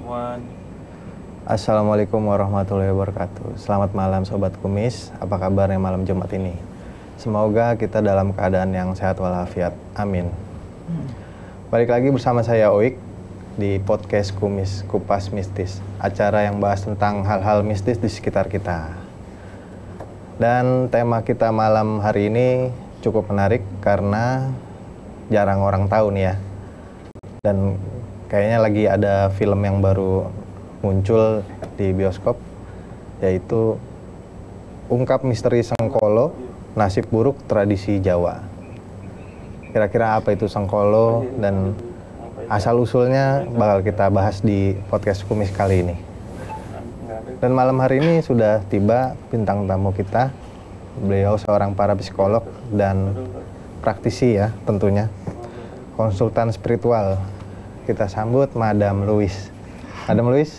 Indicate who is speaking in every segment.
Speaker 1: everyone.
Speaker 2: Assalamualaikum warahmatullahi wabarakatuh. Selamat malam Sobat Kumis, apa kabarnya malam Jumat ini? Semoga kita dalam keadaan yang sehat walafiat, amin. Balik lagi bersama saya Oik di podcast Kumis Kupas Mistis, acara yang bahas tentang hal-hal mistis di sekitar kita. Dan tema kita malam hari ini cukup menarik karena jarang orang tahu nih ya. Dan kayaknya lagi ada film yang baru muncul di bioskop, yaitu Ungkap Misteri Sengkolo, Nasib Buruk Tradisi Jawa. Kira-kira apa itu Sengkolo dan asal-usulnya bakal kita bahas di podcast Kumis kali ini. Dan malam hari ini sudah tiba bintang tamu kita. Beliau seorang parapsikolog dan praktisi ya tentunya, konsultan spiritual. Kita sambut Madam Louis. Madam Louis,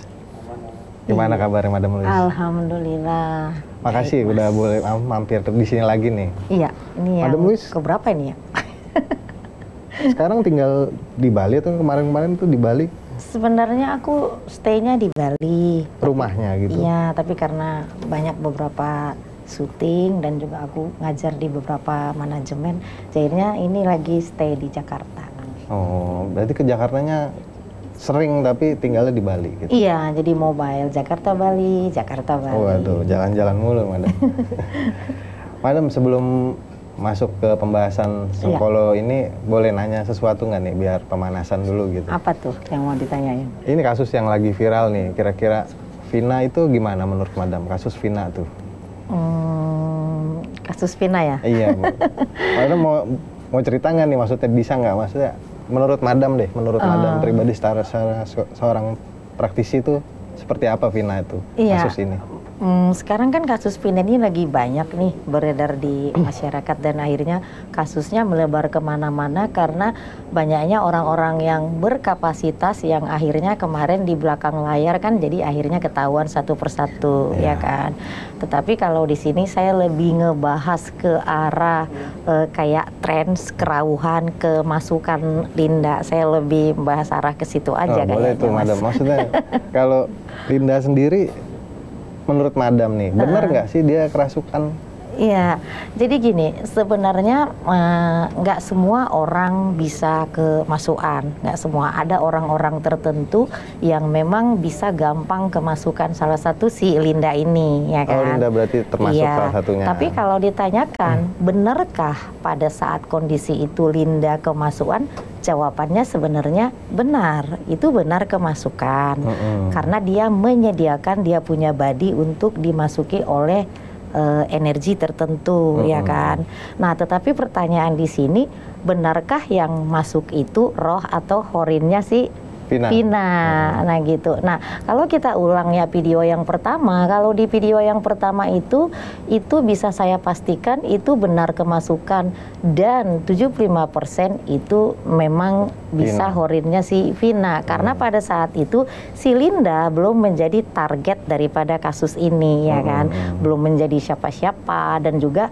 Speaker 2: gimana kabarnya Madam Louis?
Speaker 3: Alhamdulillah.
Speaker 2: Makasih udah boleh mampir di sini lagi nih.
Speaker 3: Iya, ini yang
Speaker 2: Madam Louis,
Speaker 3: keberapa ini ya?
Speaker 2: sekarang tinggal di Bali atau kemarin-kemarin tuh di Bali?
Speaker 3: Sebenarnya aku stay-nya di Bali.
Speaker 2: Rumahnya gitu?
Speaker 3: Iya, tapi karena banyak beberapa syuting dan juga aku ngajar di beberapa manajemen, jadinya ini lagi stay di Jakarta.
Speaker 2: Oh, berarti ke Jakartanya sering tapi tinggalnya di Bali gitu?
Speaker 3: Iya, jadi mobile Jakarta Bali, Jakarta Bali.
Speaker 2: Oh, waduh, jalan-jalan mulu, Madam. Madam, sebelum masuk ke pembahasan Sengkolo ini, boleh nanya sesuatu nggak nih, biar pemanasan dulu gitu?
Speaker 3: Apa tuh yang mau ditanyain?
Speaker 2: Ini kasus yang lagi viral nih, kira-kira Vina itu gimana menurut Madam? Kasus Vina tuh?
Speaker 3: Kasus Vina ya?
Speaker 2: Iya, Madam mau cerita nggak nih, maksudnya bisa nggak? Maksudnya menurut Madam deh, menurut Madam pribadi secara seorang praktisi itu seperti apa Vina itu, kasus ini?
Speaker 3: Sekarang kan kasus Vina ini lagi banyak nih beredar di masyarakat dan akhirnya kasusnya melebar kemana-mana karena banyaknya orang-orang yang berkapasitas yang akhirnya kemarin di belakang layar kan jadi akhirnya ketahuan satu persatu ya kan. Tetapi kalau di sini saya lebih ngebahas ke arah kayak tren kerauhan, kemasukan Linda. Saya lebih membahas arah ke situ aja kayaknya.
Speaker 2: Boleh tuh Madam, maksudnya kalau Linda sendiri menurut Madam nih, benar nggak sih dia kerasukan?
Speaker 3: Iya, jadi gini, sebenarnya nggak semua orang bisa kemasukan, nggak semua. Ada orang-orang tertentu yang memang bisa gampang kemasukan, salah satu si Linda ini, ya kan?
Speaker 2: Oh, Linda berarti termasuk salah satunya.
Speaker 3: Tapi kalau ditanyakan, benarkah pada saat kondisi itu Linda kemasukan? Jawabannya sebenarnya benar, itu benar kemasukan. Karena dia menyediakan, dia punya body untuk dimasuki oleh energi tertentu, ya kan. Nah, tetapi pertanyaan di sini, benarkah yang masuk itu roh atau horinnya si Vina? Nah gitu. Nah, kalau kita ulang ya video yang pertama, kalau di video yang pertama itu bisa saya pastikan itu benar kemasukan dan 75% itu memang bisa horinnya si Vina. Karena pada saat itu si Linda belum menjadi target daripada kasus ini, ya kan. Belum menjadi siapa-siapa dan juga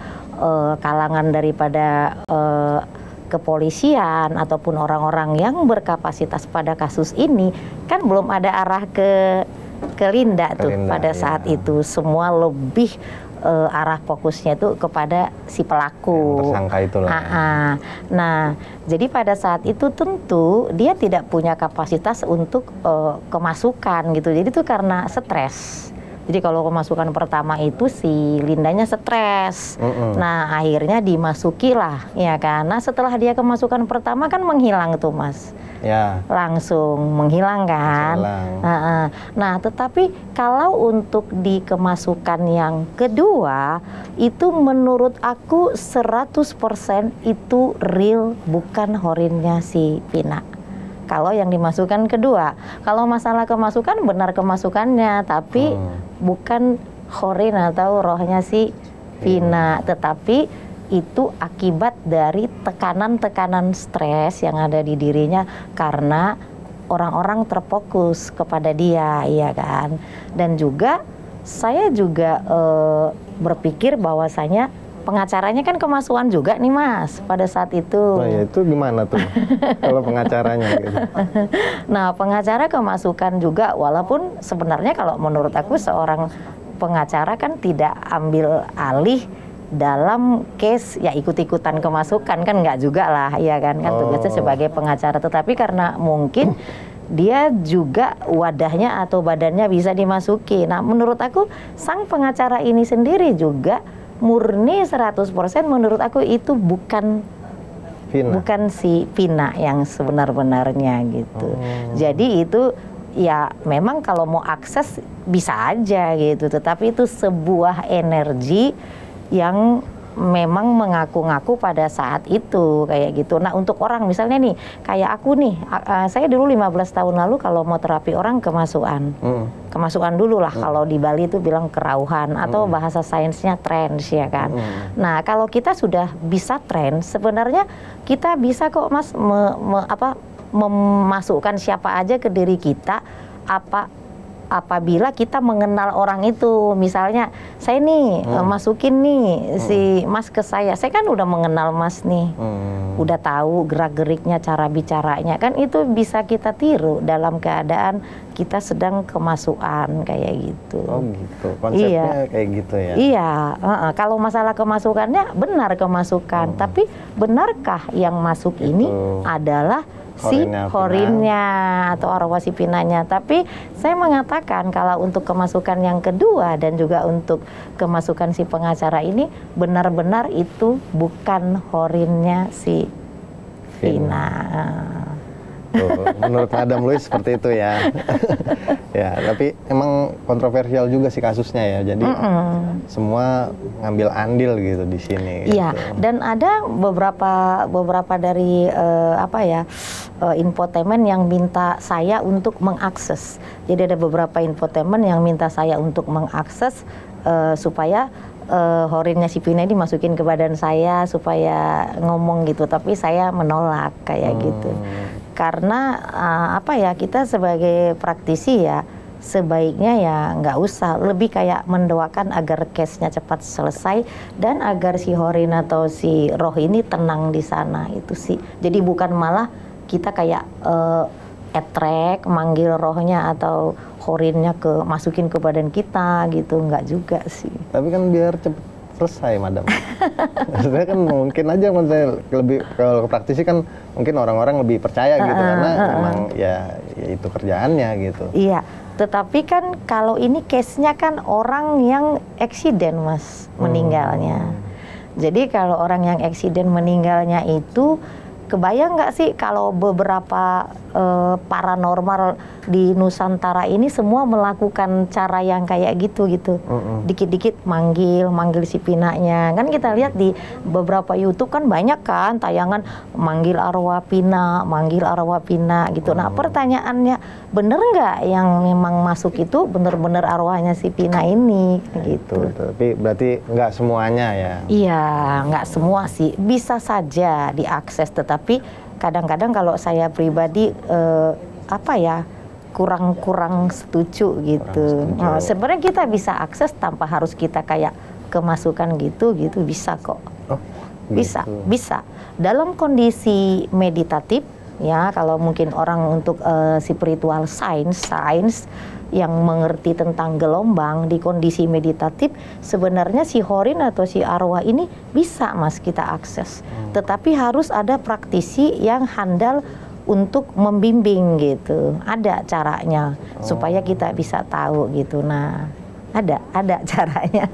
Speaker 3: kalangan daripada kepolisian ataupun orang-orang yang berkapasitas pada kasus ini kan belum ada arah ke Linda tuh pada saat itu. Semua lebih arah fokusnya itu kepada si pelaku.
Speaker 2: Yang tersangka itulah.
Speaker 3: Nah, jadi pada saat itu tentu dia tidak punya kapasitas untuk kemasukan gitu. Jadi itu karena stres. Jadi kalau kemasukan pertama itu si Lindanya stres. Nah, akhirnya dimasuki lah, ya kan. Nah, setelah dia kemasukan pertama kan menghilang tuh, Mas.
Speaker 2: Ya.
Speaker 3: Langsung menghilang kan. Nah, tetapi kalau untuk di kemasukan yang kedua, itu menurut aku 100% itu real, bukan horinnya si Vina. Kalau yang dimasukkan kedua, kalau masalah kemasukan benar kemasukannya, tapi bukan horin atau rohnya si Vina, tetapi itu akibat dari tekanan-tekanan stres yang ada di dirinya karena orang-orang terfokus kepada dia, iya kan? Dan juga saya juga berpikir bahwasanya pengacaranya kan kemasukan juga nih Mas pada saat itu.
Speaker 2: Nah ya itu gimana tuh kalau pengacaranya gitu?
Speaker 3: Nah pengacara kemasukan juga, walaupun sebenarnya kalau menurut aku seorang pengacara kan tidak ambil alih dalam case ya ikut-ikutan kemasukan, kan nggak juga lah, ya kan tugasnya sebagai pengacara. Tetapi karena mungkin dia juga wadahnya atau badannya bisa dimasuki. Nah menurut aku sang pengacara ini sendiri juga murni 100% menurut aku itu bukan si Vina yang sebenar-benarnya gitu. Jadi itu ya memang kalau mau akses bisa aja gitu, tetapi itu sebuah energi yang memang mengaku-ngaku pada saat itu kayak gitu. Nah untuk orang misalnya nih kayak aku nih, saya dulu 15 tahun lalu kalau mau terapi orang kemasukan dulu lah, kalau di Bali itu bilang kerauhan atau bahasa sainsnya trance ya kan. Nah kalau kita sudah bisa trance, sebenarnya kita bisa kok Mas memasukkan siapa aja ke diri kita apabila kita mengenal orang itu. Misalnya saya nih masukin nih si Mas ke saya kan udah mengenal Mas nih, udah tahu gerak-geriknya, cara bicaranya, kan itu bisa kita tiru dalam keadaan kita sedang kemasukan kayak gitu.
Speaker 2: Oh gitu, konsepnya kayak gitu ya?
Speaker 3: Iya, kalau masalah kemasukannya benar kemasukan, tapi benarkah yang masuk ini adalah si horinnya atau arwah si pinanya? Tapi saya mengatakan kalau untuk kemasukan yang kedua dan juga untuk kemasukan si pengacara ini benar-benar itu bukan horinnya si Vina.
Speaker 2: Menurut Madam Louis seperti itu ya. Ya, tapi emang kontroversial juga sih kasusnya ya. Jadi semua ngambil andil gitu di sini.
Speaker 3: Iya, gitu. Dan ada beberapa dari infotainment yang minta saya untuk mengakses. Jadi ada beberapa infotainment yang minta saya untuk mengakses supaya horinnya si Vina dimasukin ke badan saya supaya ngomong gitu, tapi saya menolak kayak gitu. Karena kita sebagai praktisi ya sebaiknya ya nggak usah, lebih kayak mendoakan agar case-nya cepat selesai dan agar si horin atau si roh ini tenang di sana, itu sih. Jadi bukan malah kita kayak attract, manggil rohnya atau horinnya masukin ke badan kita gitu, nggak juga sih.
Speaker 2: Tapi kan biar cepet selesai, Madam. Maksudnya kan mungkin aja lebih, kalau praktisi kan mungkin orang-orang lebih percaya gitu karena memang ya itu kerjaannya gitu.
Speaker 3: Iya, tetapi kan kalau ini case-nya kan orang yang eksiden Mas meninggalnya. Jadi kalau orang yang eksiden meninggalnya itu, kebayang nggak sih kalau beberapa paranormal di Nusantara ini semua melakukan cara yang kayak gitu. Dikit-dikit manggil si Pinanya. Kan kita lihat di beberapa YouTube kan banyak kan tayangan manggil arwah Pina gitu. Nah pertanyaannya, bener nggak yang memang masuk itu bener-bener arwahnya si Pina ini gitu.
Speaker 2: Tapi berarti nggak semuanya ya?
Speaker 3: Iya, nggak semua sih. Bisa saja diakses, tetapi kadang-kadang kalau saya pribadi kurang setuju gitu. Sebenarnya kita bisa akses tanpa harus kita kayak kemasukan gitu bisa kok.
Speaker 2: Oh,
Speaker 3: bisa. Dalam kondisi meditatif ya, kalau mungkin orang untuk spiritual science yang mengerti tentang gelombang di kondisi meditatif, sebenarnya si horin atau si arwah ini bisa Mas kita akses. Tetapi harus ada praktisi yang handal untuk membimbing gitu. Ada caranya supaya kita bisa tahu gitu. Nah, ada caranya.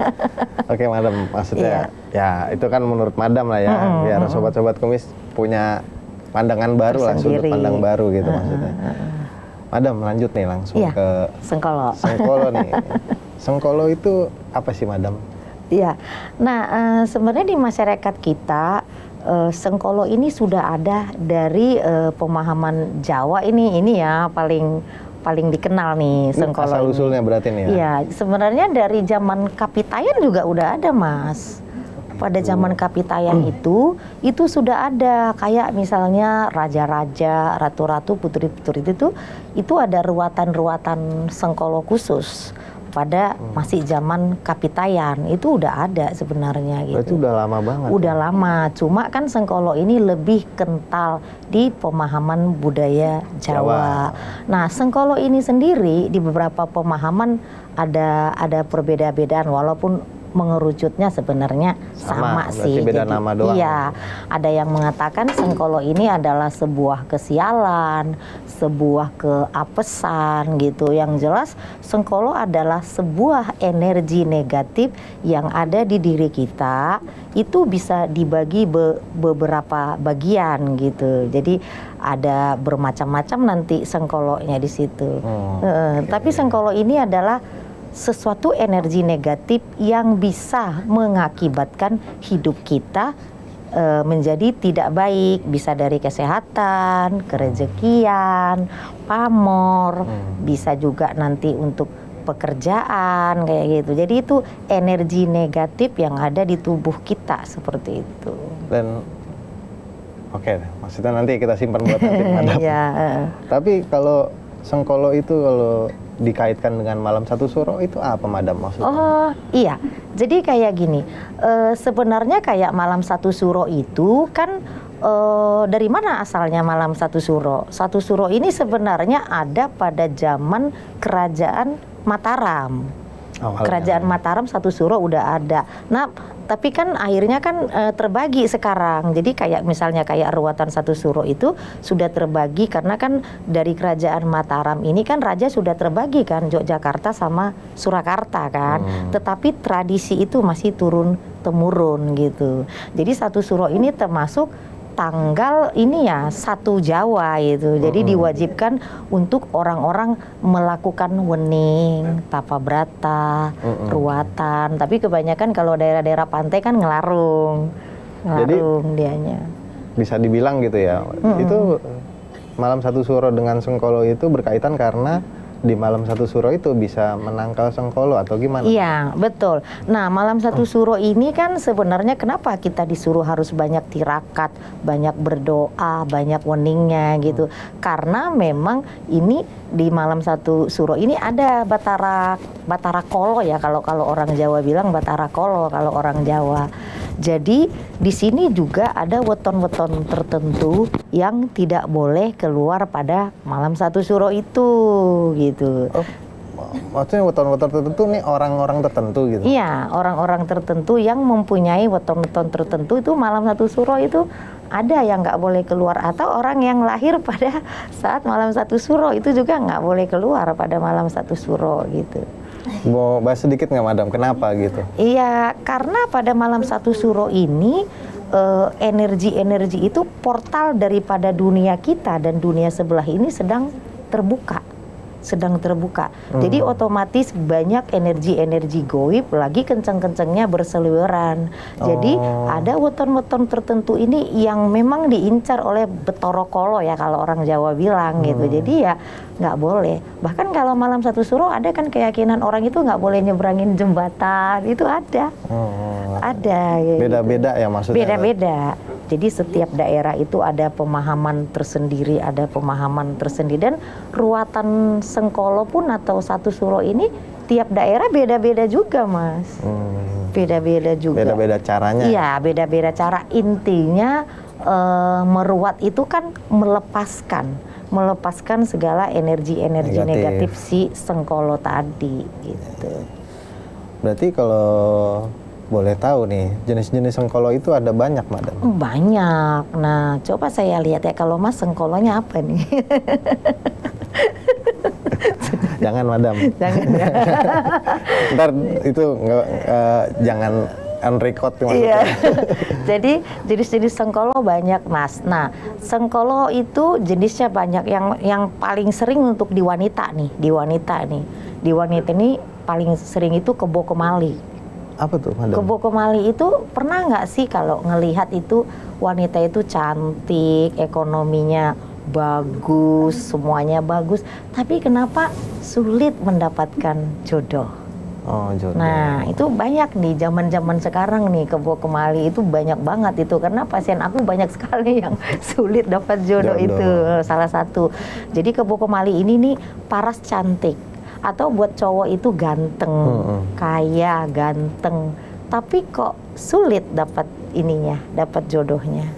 Speaker 2: Oke, Madam, maksudnya ya itu kan menurut Madam lah ya, biar sobat-sobat kumis punya pandangan baru lah, sudut pandang baru gitu maksudnya. Madam, lanjut nih langsung ke
Speaker 3: Sengkolo.
Speaker 2: Sengkolo nih. Sengkolo itu apa sih, Madam?
Speaker 3: Iya. Nah, sebenarnya di masyarakat kita Sengkolo ini sudah ada dari pemahaman Jawa ini ya paling dikenal nih Sengkolo.
Speaker 2: Asal usulnya berarti nih ya?
Speaker 3: Iya, sebenarnya dari zaman Kapitayan juga udah ada Mas. Pada zaman Kapitayan itu sudah ada, kayak misalnya raja-raja, ratu-ratu, putri-putri itu ada ruatan-ruatan Sengkolo khusus. pada masih zaman Kapitayan. Itu udah ada sebenarnya gitu.
Speaker 2: Berarti udah lama banget.
Speaker 3: Udah lama, cuma kan Sengkolo ini lebih kental di pemahaman budaya Jawa. Nah, Sengkolo ini sendiri di beberapa pemahaman ada perbedaan-bedaan, walaupun mengerucutnya sebenarnya sama sih.
Speaker 2: Beda nama doang.
Speaker 3: Iya, ada yang mengatakan Sengkolo ini adalah sebuah kesialan, sebuah keapesan gitu. Yang jelas Sengkolo adalah sebuah energi negatif yang ada di diri kita, itu bisa dibagi beberapa bagian gitu. Jadi ada bermacam-macam nanti Sengkolonya di situ. Tapi Sengkolo ini adalah sesuatu energi negatif yang bisa mengakibatkan hidup kita menjadi tidak baik, bisa dari kesehatan, kerezekian, pamor, bisa juga nanti untuk pekerjaan kayak gitu. Jadi itu energi negatif yang ada di tubuh kita seperti itu.
Speaker 2: Dan maksudnya nanti kita simpan buat nanti madam. Tapi kalau Sengkolo itu kalau dikaitkan dengan malam satu suro itu apa madam maksudnya?
Speaker 3: Oh iya, jadi kayak gini, sebenarnya kayak malam satu suro itu kan dari mana asalnya malam satu suro? Satu suro ini sebenarnya ada pada zaman Kerajaan Mataram. Kerajaan Mataram satu suro udah ada. Nah, tapi kan akhirnya kan terbagi sekarang. Jadi kayak misalnya kayak ruatan satu suro itu sudah terbagi karena kan dari Kerajaan Mataram ini kan raja sudah terbagi kan, Yogyakarta sama Surakarta kan. Tetapi tradisi itu masih turun temurun gitu. Jadi satu suro ini termasuk tanggal ini ya satu Jawa itu. Jadi diwajibkan untuk orang-orang melakukan wening, tapa brata, ruatan. Tapi kebanyakan kalau daerah-daerah pantai kan ngelarung dianya.
Speaker 2: Bisa dibilang gitu ya. Itu malam satu suro dengan Sengkolo itu berkaitan karena di malam satu suro itu bisa menangkal Sengkolo atau gimana?
Speaker 3: Iya, betul. Nah, malam satu suro ini kan sebenarnya kenapa kita disuruh harus banyak tirakat, banyak berdoa, banyak weningnya gitu. Karena memang ini di malam satu suro ini ada Batara Kolo ya, kalau orang Jawa bilang Batara Kolo kalau orang Jawa. Jadi di sini juga ada weton-weton tertentu yang tidak boleh keluar pada malam satu suro itu gitu.
Speaker 2: Maksudnya weton-weton tertentu nih orang-orang tertentu gitu?
Speaker 3: Iya, orang-orang tertentu yang mempunyai weton-weton tertentu itu malam satu suro itu ada yang nggak boleh keluar, atau orang yang lahir pada saat malam satu suro itu juga nggak boleh keluar pada malam satu suro gitu.
Speaker 2: Mau bahas sedikit nggak madam, kenapa gitu?
Speaker 3: Iya, karena pada malam satu suro ini energi-energi itu portal daripada dunia kita dan dunia sebelah ini sedang terbuka. Jadi otomatis banyak energi-energi goib lagi kenceng-kencengnya berseliweran. Jadi ada weton-weton tertentu ini yang memang diincar oleh Betoro Kolo ya kalau orang Jawa bilang gitu. Jadi ya nggak boleh. Bahkan kalau malam satu suro ada kan keyakinan orang itu nggak boleh nyebrangin jembatan, itu ada. Ada. Gitu.
Speaker 2: Beda-beda ya maksudnya?
Speaker 3: Beda-beda. Jadi setiap daerah itu ada pemahaman tersendiri, dan ruatan Sengkolo pun atau satu suro ini tiap daerah beda-beda juga, Mas. Beda-beda juga.
Speaker 2: Beda-beda caranya.
Speaker 3: Iya, beda-beda cara. Intinya meruat itu kan melepaskan segala energi-energi negatif si Sengkolo tadi gitu.
Speaker 2: Berarti kalau boleh tahu nih, jenis-jenis Sengkolo itu ada banyak, madam?
Speaker 3: Banyak. Nah, coba saya lihat ya, kalau Mas Sengkolonya apa nih?
Speaker 2: Jangan, madam.
Speaker 3: Jangan ya.
Speaker 2: Ntar itu jangan unrecord maksudnya.
Speaker 3: Iya. Jadi jenis-jenis Sengkolo banyak, Mas. Nah, Sengkolo itu jenisnya banyak. Yang paling sering untuk di wanita nih. Di wanita ini paling sering itu Kebo Kemali.
Speaker 2: Apa tuh, madam?
Speaker 3: Kebo Kemali itu pernah nggak sih kalau ngelihat itu wanita itu cantik, ekonominya bagus, semuanya bagus, tapi kenapa sulit mendapatkan jodoh?
Speaker 2: Jodoh.
Speaker 3: Nah, itu banyak nih zaman-zaman sekarang nih, Kebo Kemali itu banyak banget itu, karena pasien aku banyak sekali yang sulit dapat jodoh. Itu salah satu. Jadi Kebo Kemali ini nih paras cantik. Atau buat cowok itu ganteng, kaya, ganteng, tapi kok sulit dapat ininya, dapat jodohnya.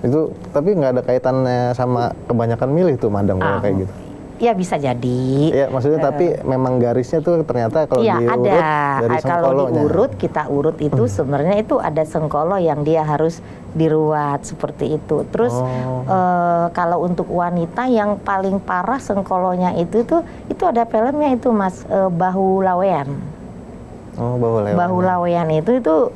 Speaker 2: Itu tapi nggak ada kaitannya sama kebanyakan milih tuh madam kalau kayak gitu.
Speaker 3: Ya bisa jadi.
Speaker 2: Ya maksudnya tapi memang garisnya tuh ternyata kalau
Speaker 3: ya,
Speaker 2: diurut
Speaker 3: ada.
Speaker 2: dari
Speaker 3: Kalau diurut, kita urut itu sebenarnya itu ada sengkolo yang dia harus diruat seperti itu. Terus kalau untuk wanita yang paling parah sengkolonya itu ada filmnya itu Mas, Bahu Lawean.
Speaker 2: Oh, Bahu Lawean.
Speaker 3: Bahu Lawean itu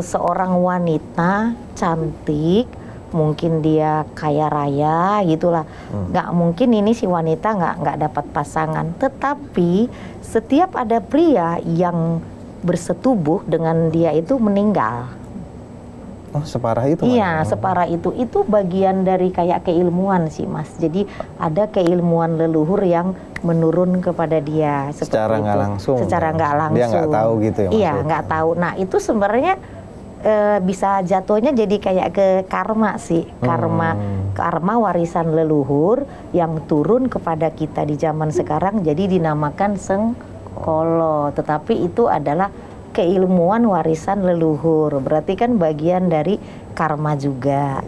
Speaker 3: seorang wanita cantik, mungkin dia kaya raya gitulah, nggak mungkin ini si wanita nggak dapat pasangan. Tetapi setiap ada pria yang bersetubuh dengan dia itu meninggal.
Speaker 2: Oh, separah itu?
Speaker 3: Iya, separah itu. Itu bagian dari kayak keilmuan sih, Mas. Jadi ada keilmuan leluhur yang menurun kepada dia.
Speaker 2: Secara nggak langsung.
Speaker 3: Secara nggak langsung.
Speaker 2: Dia nggak tahu gitu ya?
Speaker 3: Iya, nggak tahu. Nah, itu sebenarnya bisa jatuhnya jadi kayak ke karma sih, karma warisan leluhur yang turun kepada kita di zaman sekarang, jadi dinamakan sengkolo. Tetapi itu adalah keilmuan warisan leluhur, berarti kan bagian dari karma juga.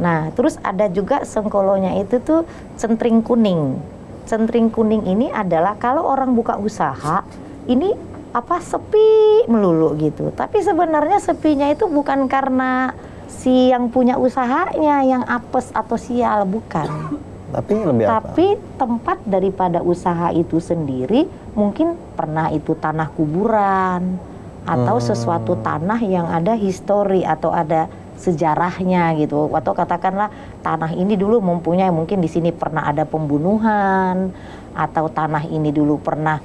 Speaker 3: Nah, terus ada juga sengkolonya itu tuh centring kuning. Centring kuning ini adalah kalau orang buka usaha, ini sepi melulu gitu. Tapi sebenarnya sepinya itu bukan karena si yang punya usahanya yang apes atau sial, bukan.
Speaker 2: Tapi lebih apa?
Speaker 3: Tapi tempat daripada usaha itu sendiri mungkin pernah itu tanah kuburan atau sesuatu tanah yang ada histori atau ada sejarahnya gitu. Atau katakanlah tanah ini dulu mempunyai, mungkin di sini pernah ada pembunuhan, atau tanah ini dulu pernah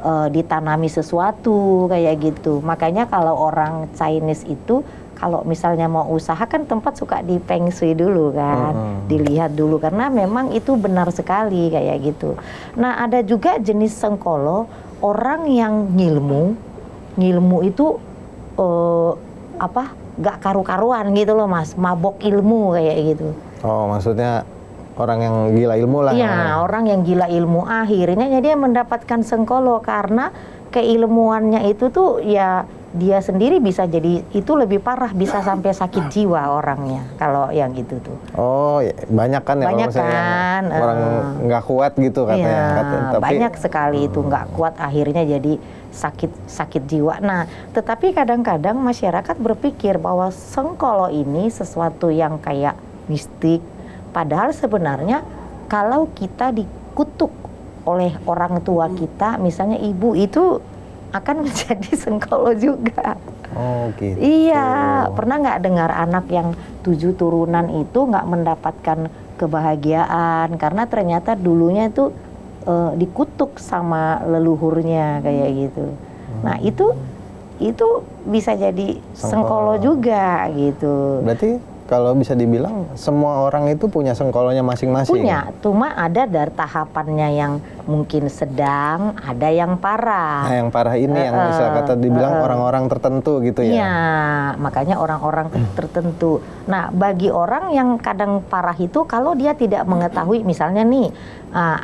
Speaker 3: ditanami sesuatu kayak gitu. Makanya kalau orang Chinese itu kalau misalnya mau usaha kan tempat suka di feng shui dulu kan, dilihat dulu karena memang itu benar sekali kayak gitu. Nah, ada juga jenis sengkolo orang yang ngilmu itu gak karu-karuan gitu loh Mas, mabok ilmu kayak gitu.
Speaker 2: Oh, maksudnya orang yang gila ilmu lah.
Speaker 3: Iya, orang yang gila ilmu. Akhirnya dia mendapatkan sengkolo karena keilmuannya itu tuh ya dia sendiri bisa jadi itu lebih parah, bisa sampai sakit jiwa orangnya kalau yang gitu tuh.
Speaker 2: Oh, ya, banyak kan ya
Speaker 3: banyak kan,
Speaker 2: orang nggak kuat gitu katanya.
Speaker 3: Iya,
Speaker 2: tapi
Speaker 3: banyak sekali itu nggak kuat akhirnya jadi sakit jiwa. Nah, tetapi kadang-kadang masyarakat berpikir bahwa sengkolo ini sesuatu yang kayak mistik. Padahal sebenarnya kalau kita dikutuk oleh orang tua kita, misalnya ibu itu akan menjadi sengkolo juga.
Speaker 2: Oh gitu.
Speaker 3: Iya, pernah nggak dengar anak yang 7 turunan itu nggak mendapatkan kebahagiaan karena ternyata dulunya itu dikutuk sama leluhurnya kayak gitu. Nah itu bisa jadi sengkolo juga gitu.
Speaker 2: Berarti kalau bisa dibilang semua orang itu punya sengkolonya masing-masing.
Speaker 3: Punya, cuma ada dari tahapannya yang mungkin sedang, ada yang parah.
Speaker 2: Nah, yang parah ini yang istilah kata dibilang orang-orang tertentu gitu ya.
Speaker 3: Iya, makanya orang-orang tertentu. Nah, bagi orang yang kadang parah itu kalau dia tidak mengetahui, misalnya nih,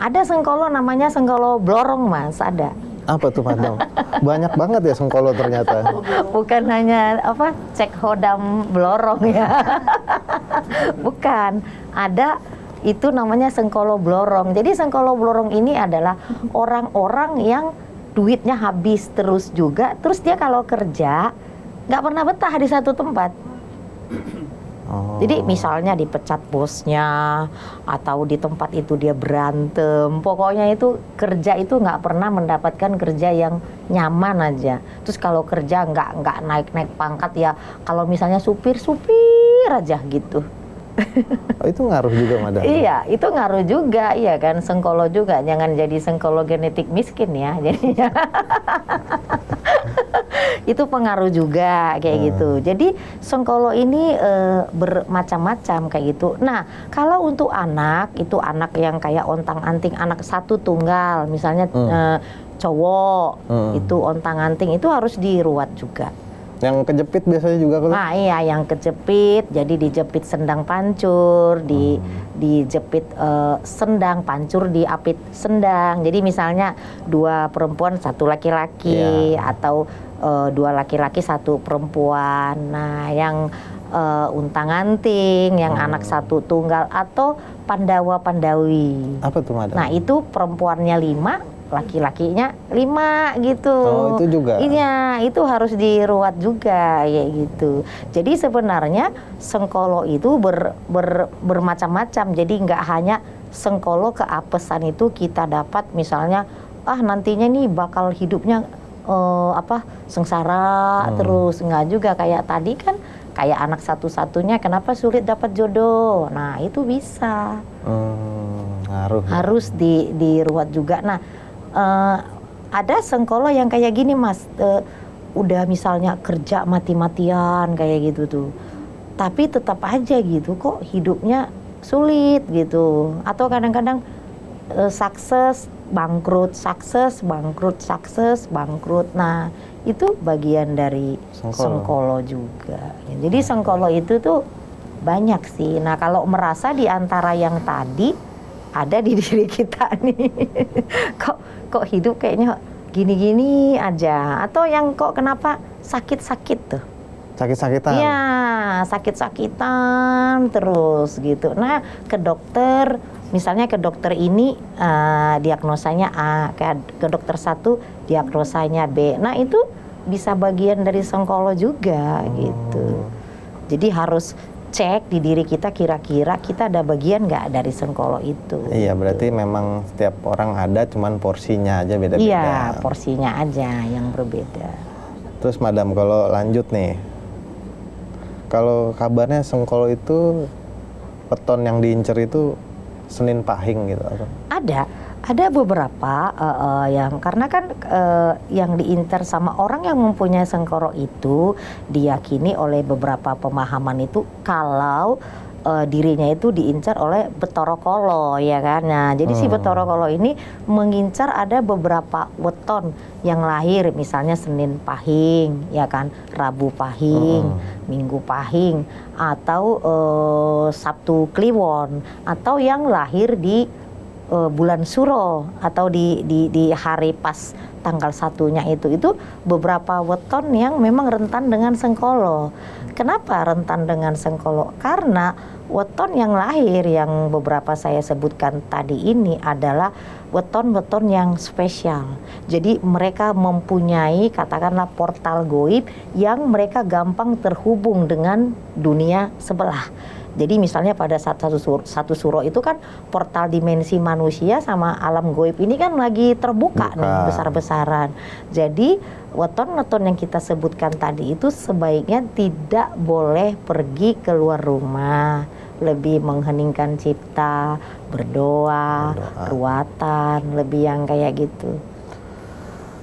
Speaker 3: ada sengkolo namanya sengkolo blorong Mas, ada.
Speaker 2: Apa tuh madam? Banyak banget ya sengkolo ternyata.
Speaker 3: Bukan hanya cek hodam blorong ya. Bukan, ada itu namanya sengkolo blorong. Jadi sengkolo blorong ini adalah orang-orang yang duitnya habis terus juga, terus dia kalau kerja nggak pernah betah di satu tempat. Jadi misalnya dipecat bosnya atau di tempat itu dia berantem, pokoknya itu kerja itu nggak pernah mendapatkan kerja yang nyaman aja. Terus kalau kerja nggak naik pangkat ya, kalau misalnya supir aja gitu.
Speaker 2: Oh, itu ngaruh juga madam?
Speaker 3: Iya, itu ngaruh juga, iya kan, sengkolo juga. Jangan jadi sengkolo genetik miskin ya, jadinya. Itu pengaruh juga kayak gitu. Jadi sengkolo ini bermacam-macam kayak gitu. Nah, kalau untuk anak, itu anak yang kayak ontang-anting, anak satu tunggal, misalnya cowok, itu ontang-anting, itu harus diruat juga.
Speaker 2: Yang kejepit biasanya juga kalau?
Speaker 3: Nah iya, yang kejepit, jadi dijepit sendang pancur, dijepit sendang pancur, diapit sendang. Jadi misalnya 2 perempuan 1 laki-laki, atau 2 laki-laki 1 perempuan. Nah yang untang-anting, yang anak 1 tunggal, atau Pandawa Pandawi.
Speaker 2: Apa tuh Madam?
Speaker 3: Nah itu perempuannya 5, laki-lakinya 5 gitu.
Speaker 2: Oh itu juga?
Speaker 3: Iya, itu harus diruat juga ya gitu. Jadi sebenarnya sengkolo itu bermacam-macam. Jadi nggak hanya sengkolo keapesan itu kita dapat misalnya nantinya nih bakal hidupnya sengsara terus, nggak juga. Kayak tadi kan kayak anak satu-satunya kenapa sulit dapat jodoh. Nah itu bisa. Harus diruat juga. Nah ada sengkolo yang kayak gini Mas, udah misalnya kerja mati-matian kayak gitu tuh, tapi tetap aja gitu kok hidupnya sulit gitu. Atau kadang-kadang sukses bangkrut, sukses bangkrut, sukses bangkrut. Nah itu bagian dari sengkolo juga. Jadi sengkolo itu tuh banyak sih. Nah kalau merasa di antara yang tadi ada di diri kita nih, kok hidup kayaknya gini-gini aja, atau yang kok kenapa sakit-sakit tuh,
Speaker 2: sakit-sakitan?
Speaker 3: Iya, sakit-sakitan terus gitu. Nah ke dokter, misalnya ke dokter ini diagnosanya A, ke dokter 1 diagnosanya B. Nah itu bisa bagian dari sengkolo juga gitu. Jadi harus cek di diri kita, kira-kira kita ada bagian nggak dari sengkolo itu.
Speaker 2: Iya, berarti memang setiap orang ada, cuman porsinya aja beda-beda.
Speaker 3: Iya, porsinya aja yang berbeda.
Speaker 2: Terus Madam, kalau lanjut nih, kalau kabarnya sengkolo itu weton yang diincer itu Senin Pahing gitu atau?
Speaker 3: Ada beberapa yang karena kan yang diincar sama orang yang mempunyai sengkolo itu diyakini oleh beberapa pemahaman itu kalau dirinya itu diincar oleh Betara Kala, ya kan. Nah, jadi si Betara Kala ini mengincar ada beberapa weton yang lahir, misalnya Senin Pahing, ya kan, Rabu Pahing, Minggu Pahing, atau Sabtu Kliwon, atau yang lahir di bulan Suro atau di hari pas tanggal 1-nya itu beberapa weton yang memang rentan dengan sengkolo. Kenapa rentan dengan sengkolo? Karena weton yang lahir yang beberapa saya sebutkan tadi ini adalah weton-weton yang spesial. Jadi mereka mempunyai katakanlah portal goib yang mereka gampang terhubung dengan dunia sebelah. Jadi misalnya pada saat satu suro itu kan portal dimensi manusia sama alam goib ini kan lagi terbuka nih besar-besaran. Jadi weton-weton yang kita sebutkan tadi itu sebaiknya tidak boleh pergi keluar rumah, lebih mengheningkan cipta, berdoa, ruatan, lebih yang kayak gitu.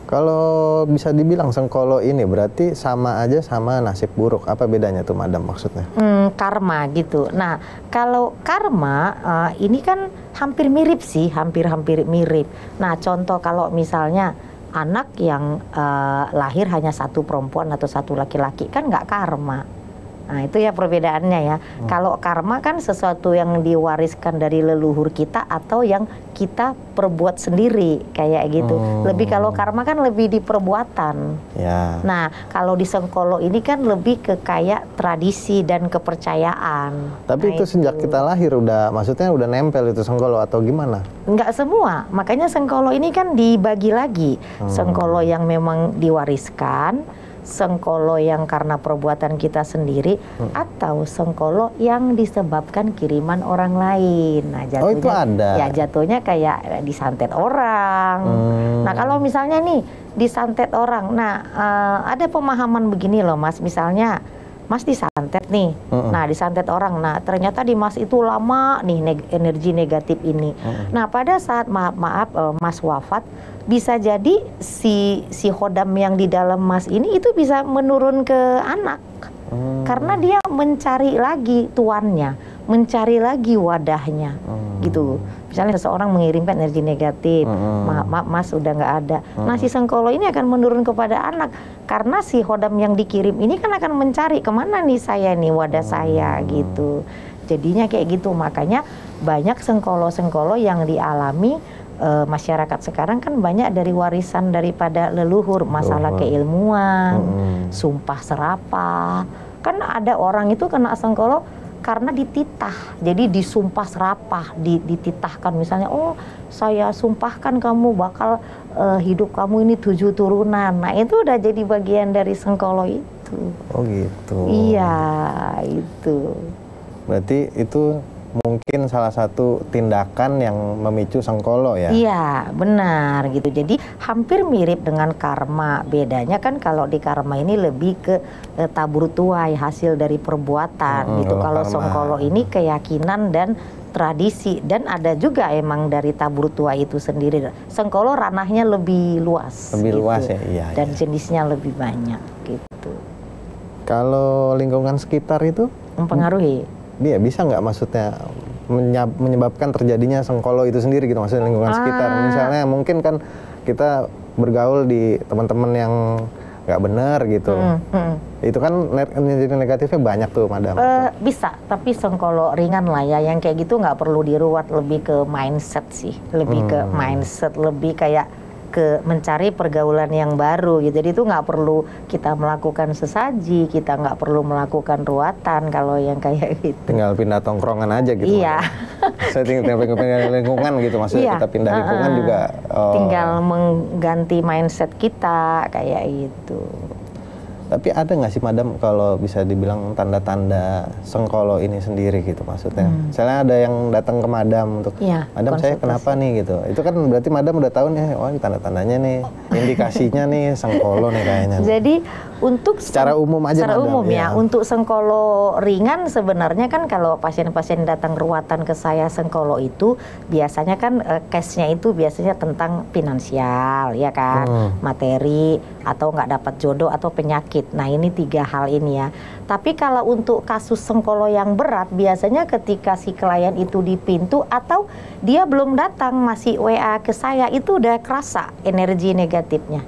Speaker 2: Kalau bisa dibilang sengkolo ini berarti sama aja sama nasib buruk. Apa bedanya tuh Madam maksudnya?
Speaker 3: Karma gitu. Nah kalau karma ini kan hampir mirip sih, hampir mirip. Nah contoh kalau misalnya anak yang lahir hanya 1 perempuan atau 1 laki-laki kan nggak karma. Nah itu ya perbedaannya ya. Kalau karma kan sesuatu yang diwariskan dari leluhur kita atau yang kita perbuat sendiri kayak gitu. Lebih kalau karma kan lebih di perbuatan.
Speaker 2: Ya.
Speaker 3: Nah kalau di sengkolo ini kan lebih ke kayak tradisi dan kepercayaan.
Speaker 2: Tapi itu sejak kita lahir maksudnya udah nempel itu sengkolo atau gimana?
Speaker 3: Enggak semua. Makanya sengkolo ini kan dibagi lagi. Sengkolo yang memang diwariskan, sengkolo yang karena perbuatan kita sendiri, atau sengkolo yang disebabkan kiriman orang lain. Nah jatuhnya,
Speaker 2: itu ada?
Speaker 3: Ya jatuhnya kayak disantet orang. Nah kalau misalnya nih disantet orang, nah ada pemahaman begini loh Mas, misalnya Mas disantet nih, nah disantet orang, nah ternyata di Mas itu lama nih energi negatif ini. Nah pada saat maaf Mas wafat, bisa jadi si hodam yang di dalam Mas ini itu bisa menurun ke anak. Karena dia mencari lagi tuannya, mencari lagi wadahnya gitu. misalnya seseorang mengirimkan energi negatif, maaf mas udah nggak ada. Nah si Sengkolo ini akan menurun kepada anak, karena si Khodam yang dikirim ini kan akan mencari kemana nih saya nih wadah saya gitu. Jadinya kayak gitu, makanya banyak Sengkolo-Sengkolo yang dialami masyarakat sekarang kan banyak dari warisan daripada leluhur, masalah keilmuan, sumpah serapah. Kan ada orang itu kena Sengkolo karena dititah, jadi disumpah serapah, dititahkan misalnya, oh saya sumpahkan kamu bakal hidup kamu ini 7 turunan. Nah itu udah jadi bagian dari Sengkolo itu.
Speaker 2: Oh gitu.
Speaker 3: Iya itu.
Speaker 2: Berarti itu mungkin salah satu tindakan yang memicu Sengkolo ya? Iya,
Speaker 3: benar gitu. Jadi hampir mirip dengan karma. Bedanya kan kalau di karma ini lebih ke tabur tuai, hasil dari perbuatan gitu. Kalau Sengkolo ini keyakinan dan tradisi, dan ada juga emang dari tabur tuai itu sendiri. Sengkolo ranahnya lebih luas.
Speaker 2: Lebih
Speaker 3: gitu.
Speaker 2: luas ya, iya.
Speaker 3: Dan jenisnya lebih banyak gitu.
Speaker 2: Kalau lingkungan sekitar itu
Speaker 3: mempengaruhi?
Speaker 2: Dia bisa nggak maksudnya menyebabkan terjadinya Sengkolo itu sendiri gitu, maksudnya lingkungan sekitar. Misalnya mungkin kan kita bergaul di teman-teman yang nggak benar gitu. Itu kan negatifnya banyak tuh, Madam.
Speaker 3: Bisa, tapi Sengkolo ringan lah ya, yang kayak gitu nggak perlu diruat, lebih ke mindset sih, lebih ke mindset, lebih kayak ke mencari pergaulan yang baru gitu. Jadi itu nggak perlu kita melakukan sesaji, kita nggak perlu melakukan ruatan kalau yang kayak gitu.
Speaker 2: Tinggal pindah tongkrongan aja gitu.
Speaker 3: Iya.
Speaker 2: Saya tinggal pindah lingkungan gitu, maksudnya kita pindah lingkungan juga.
Speaker 3: Tinggal mengganti mindset kita kayak gitu.
Speaker 2: Tapi ada nggak sih, Madam, kalau bisa dibilang tanda-tanda Sengkolo ini sendiri gitu maksudnya? Misalnya ada yang datang ke Madam untuk, Madam saya kenapa nih gitu. Itu kan berarti Madam udah tahu nih, oh tanda-tandanya nih, indikasinya nih Sengkolo nih kayaknya.
Speaker 3: Jadi untuk
Speaker 2: secara umum aja,
Speaker 3: secara
Speaker 2: Madam,
Speaker 3: umum ya, untuk Sengkolo ringan sebenarnya kan kalau pasien-pasien datang ruatan ke saya Sengkolo itu biasanya kan case-nya itu biasanya tentang finansial ya kan, materi atau nggak dapat jodoh atau penyakit. Nah ini 3 hal ini ya. Tapi kalau untuk kasus Sengkolo yang berat biasanya ketika si klien itu di pintu atau dia belum datang masih WA ke saya, itu udah kerasa energi negatifnya.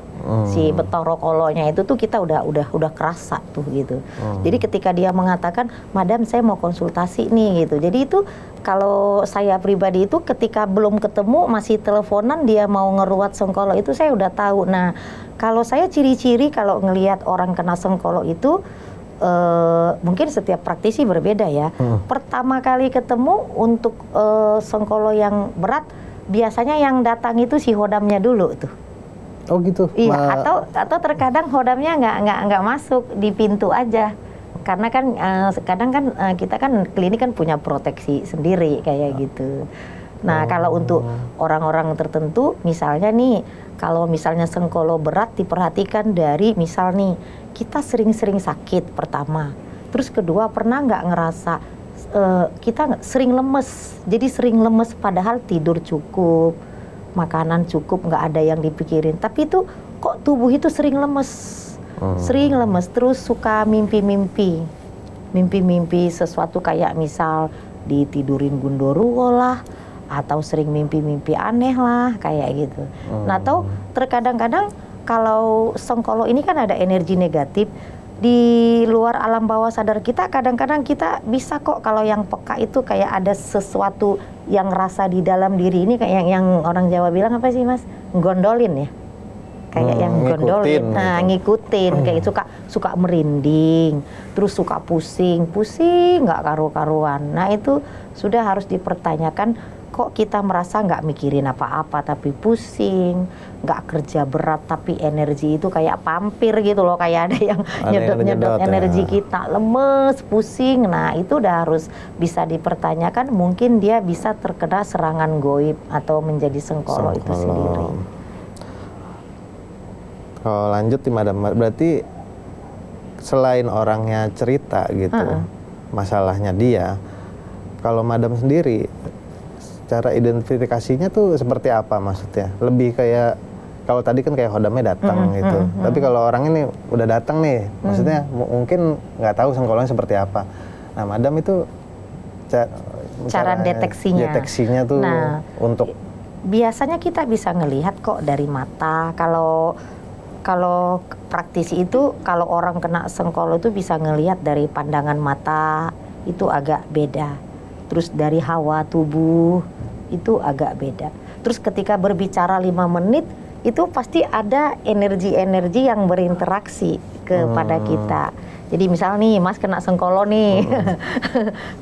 Speaker 3: Si Betoro Kolonya itu tuh kita udah kerasa tuh gitu. Jadi ketika dia mengatakan, Madam saya mau konsultasi nih gitu. Jadi itu kalau saya pribadi itu ketika belum ketemu masih teleponan dia mau ngeruat Sengkolo itu saya udah tahu. Nah kalau saya ciri-ciri kalau ngelihat orang kena Sengkolo itu mungkin setiap praktisi berbeda ya. Pertama kali ketemu untuk Sengkolo yang berat biasanya yang datang itu si Khodamnya dulu tuh.
Speaker 2: Oh gitu.
Speaker 3: Iya, atau terkadang Khodamnya nggak masuk di pintu aja. Karena kan kadang kan kita kan klinik kan punya proteksi sendiri kayak gitu. Nah, kalau untuk orang-orang tertentu misalnya nih, kalau misalnya Sengkolo berat diperhatikan dari misal nih, kita sering-sering sakit pertama. Terus kedua, pernah nggak ngerasa kita sering lemes. Jadi sering lemes padahal tidur cukup, makanan cukup, nggak ada yang dipikirin. Tapi itu kok tubuh itu sering lemes. Sering lemes, terus suka mimpi-mimpi sesuatu kayak misal ditidurin gundurwo lah, atau sering mimpi-mimpi aneh lah kayak gitu. Nah atau terkadang-kadang kalau Sengkolo ini kan ada energi negatif di luar alam bawah sadar kita, kadang-kadang kita bisa kok kalau yang peka itu kayak ada sesuatu yang rasa di dalam diri ini kayak yang orang Jawa bilang apa sih Mas? Gondolin ya? Kayak yang gondolin, nah ngikutin, kayak suka merinding, terus suka pusing nggak karu-karuan. Nah itu sudah harus dipertanyakan, kok kita merasa nggak mikirin apa-apa tapi pusing, nggak kerja berat tapi energi itu kayak pampir gitu loh, kayak ada yang nyedot energi kita, lemes, pusing. Nah itu udah harus bisa dipertanyakan, mungkin dia bisa terkena serangan goib atau menjadi Sengkolo itu sendiri.
Speaker 2: Kalau lanjut nih Madam, berarti selain orangnya cerita gitu, masalahnya dia, kalau Madam sendiri, cara identifikasinya tuh seperti apa maksudnya? Lebih kayak, kalau tadi kan kayak Khodamnya datang gitu, tapi kalau orang ini udah datang nih, maksudnya mungkin nggak tahu Sengkolonya seperti apa. Nah Madam itu
Speaker 3: cara deteksinya.
Speaker 2: Deteksinya tuh untuk
Speaker 3: biasanya kita bisa ngelihat kok dari mata. Kalau praktisi itu kalau orang kena sengkolo itu bisa ngelihat dari pandangan mata itu agak beda. Terus dari hawa tubuh itu agak beda. Terus ketika berbicara 5 menit itu pasti ada energi-energi yang berinteraksi kepada kita. Jadi misal nih Mas kena sengkolo nih,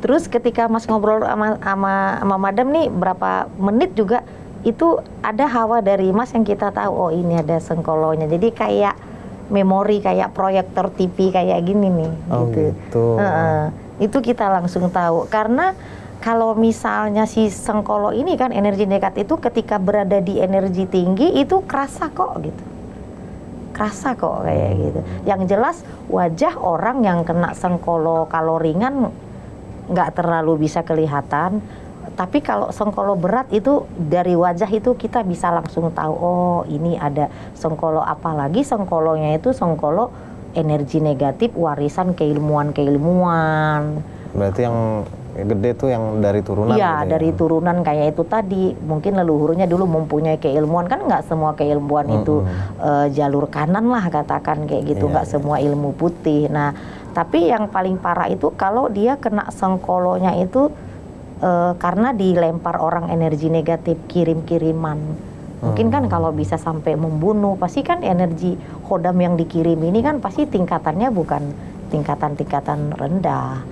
Speaker 3: terus ketika Mas ngobrol sama Madam nih berapa menit juga itu ada hawa dari Mas yang kita tahu, oh ini ada sengkolonya. Jadi kayak memori, kayak proyektor TV kayak gini nih.
Speaker 2: Oh gitu.
Speaker 3: Itu kita langsung tahu karena kalau misalnya si sengkolo ini kan energi negatif itu ketika berada di energi tinggi itu kerasa kok gitu. Kerasa kok kayak gitu. Yang jelas wajah orang yang kena sengkolo kalau ringan nggak terlalu bisa kelihatan. Tapi kalau sengkolo berat itu dari wajah itu kita bisa langsung tahu, oh ini ada sengkolo, apalagi sengkolonya itu sengkolo energi negatif warisan keilmuan-keilmuan.
Speaker 2: Berarti yang gede tuh yang dari turunan.
Speaker 3: Iya,
Speaker 2: gitu
Speaker 3: dari turunan kayak itu tadi. Mungkin leluhurnya dulu mempunyai keilmuan, kan nggak semua keilmuan itu jalur kanan lah katakan kayak gitu, nggak semua ilmu putih. Nah, tapi yang paling parah itu kalau dia kena sengkolonya itu karena dilempar orang energi negatif, kirim-kiriman. Mungkin kan kalau bisa sampai membunuh, pasti kan energi khodam yang dikirim ini kan pasti tingkatannya bukan tingkatan-tingkatan rendah.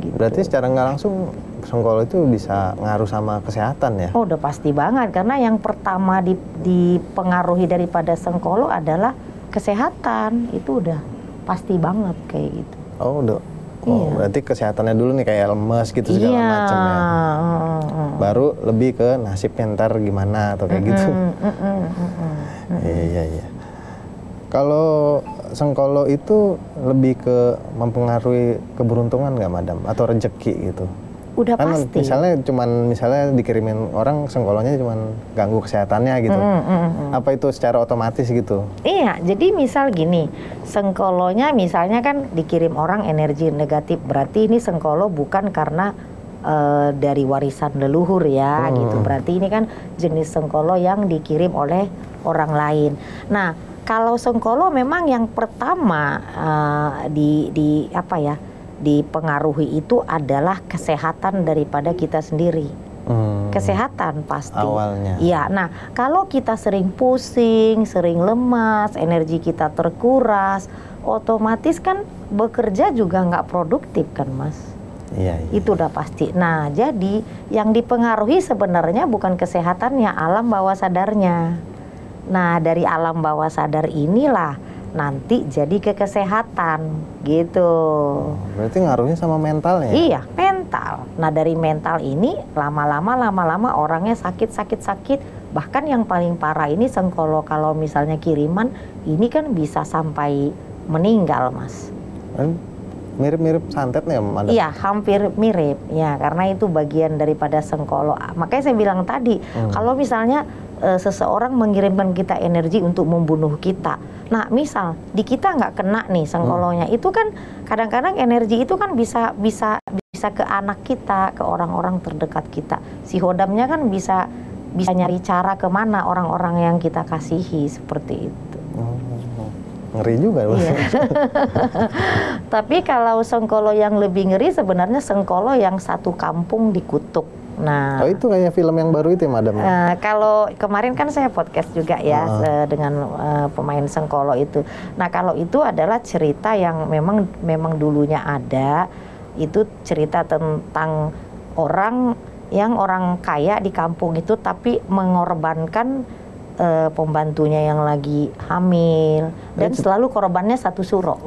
Speaker 3: Gitu.
Speaker 2: Berarti secara nggak langsung sengkolo itu bisa ngaruh sama kesehatan ya?
Speaker 3: Oh udah pasti banget, karena yang pertama dipengaruhi daripada sengkolo adalah kesehatan, itu udah pasti banget kayak gitu.
Speaker 2: Oh udah. Oh, berarti kesehatannya dulu nih kayak lemes gitu segala macam ya. Baru lebih ke nasibnya ntar gimana atau kayak gitu. Iya. Kalau sengkolo itu lebih ke mempengaruhi keberuntungan nggak, Madam? Atau rezeki gitu?
Speaker 3: Udah
Speaker 2: kan
Speaker 3: pasti.
Speaker 2: Misalnya dikirimin orang sengkolonya cuman ganggu kesehatannya gitu. Apa itu secara otomatis gitu?
Speaker 3: Iya, jadi misal gini, sengkolonya misalnya kan dikirim orang energi negatif, berarti ini sengkolo bukan karena dari warisan leluhur ya gitu. Berarti ini kan jenis sengkolo yang dikirim oleh orang lain. Nah, kalau sengkolo memang yang pertama dipengaruhi itu adalah kesehatan daripada kita sendiri. Kesehatan pasti.
Speaker 2: Awalnya.
Speaker 3: Iya. Nah, kalau kita sering pusing, sering lemas, energi kita terkuras, otomatis kan bekerja juga nggak produktif kan, Mas.
Speaker 2: Iya.
Speaker 3: Itu udah pasti. Nah, jadi yang dipengaruhi sebenarnya bukan kesehatannya, alam bawah sadarnya. Nah, dari alam bawah sadar inilah nanti jadi ke kesehatan gitu.
Speaker 2: Berarti ngaruhnya sama mentalnya?
Speaker 3: Iya, mental. Nah, dari mental ini lama-lama orangnya sakit. Bahkan yang paling parah ini sengkolo kalau misalnya kiriman ini kan bisa sampai meninggal, Mas.
Speaker 2: Mirip-mirip santet nih, Madam?
Speaker 3: Iya, hampir mirip. Ya, karena itu bagian daripada sengkolo. Makanya saya bilang tadi, kalau misalnya seseorang mengirimkan kita energi untuk membunuh kita. Nah, misal di kita nggak kena nih sengkolonya, itu kan kadang-kadang energi itu kan bisa ke anak kita, ke orang-orang terdekat kita. Si hodamnya kan bisa nyari cara kemana orang-orang yang kita kasihi seperti itu.
Speaker 2: Ngeri juga loh.
Speaker 3: Iya. Tapi kalau sengkolo yang lebih ngeri sebenarnya sengkolo yang satu kampung dikutuk. Nah,
Speaker 2: oh itu kayak film yang baru itu ya, Madam?
Speaker 3: Kalau kemarin kan saya podcast juga ya dengan pemain sengkolo itu. Nah, kalau itu adalah cerita yang memang dulunya ada. Itu cerita tentang orang kaya di kampung itu tapi mengorbankan pembantunya yang lagi hamil dan selalu korbannya satu suro.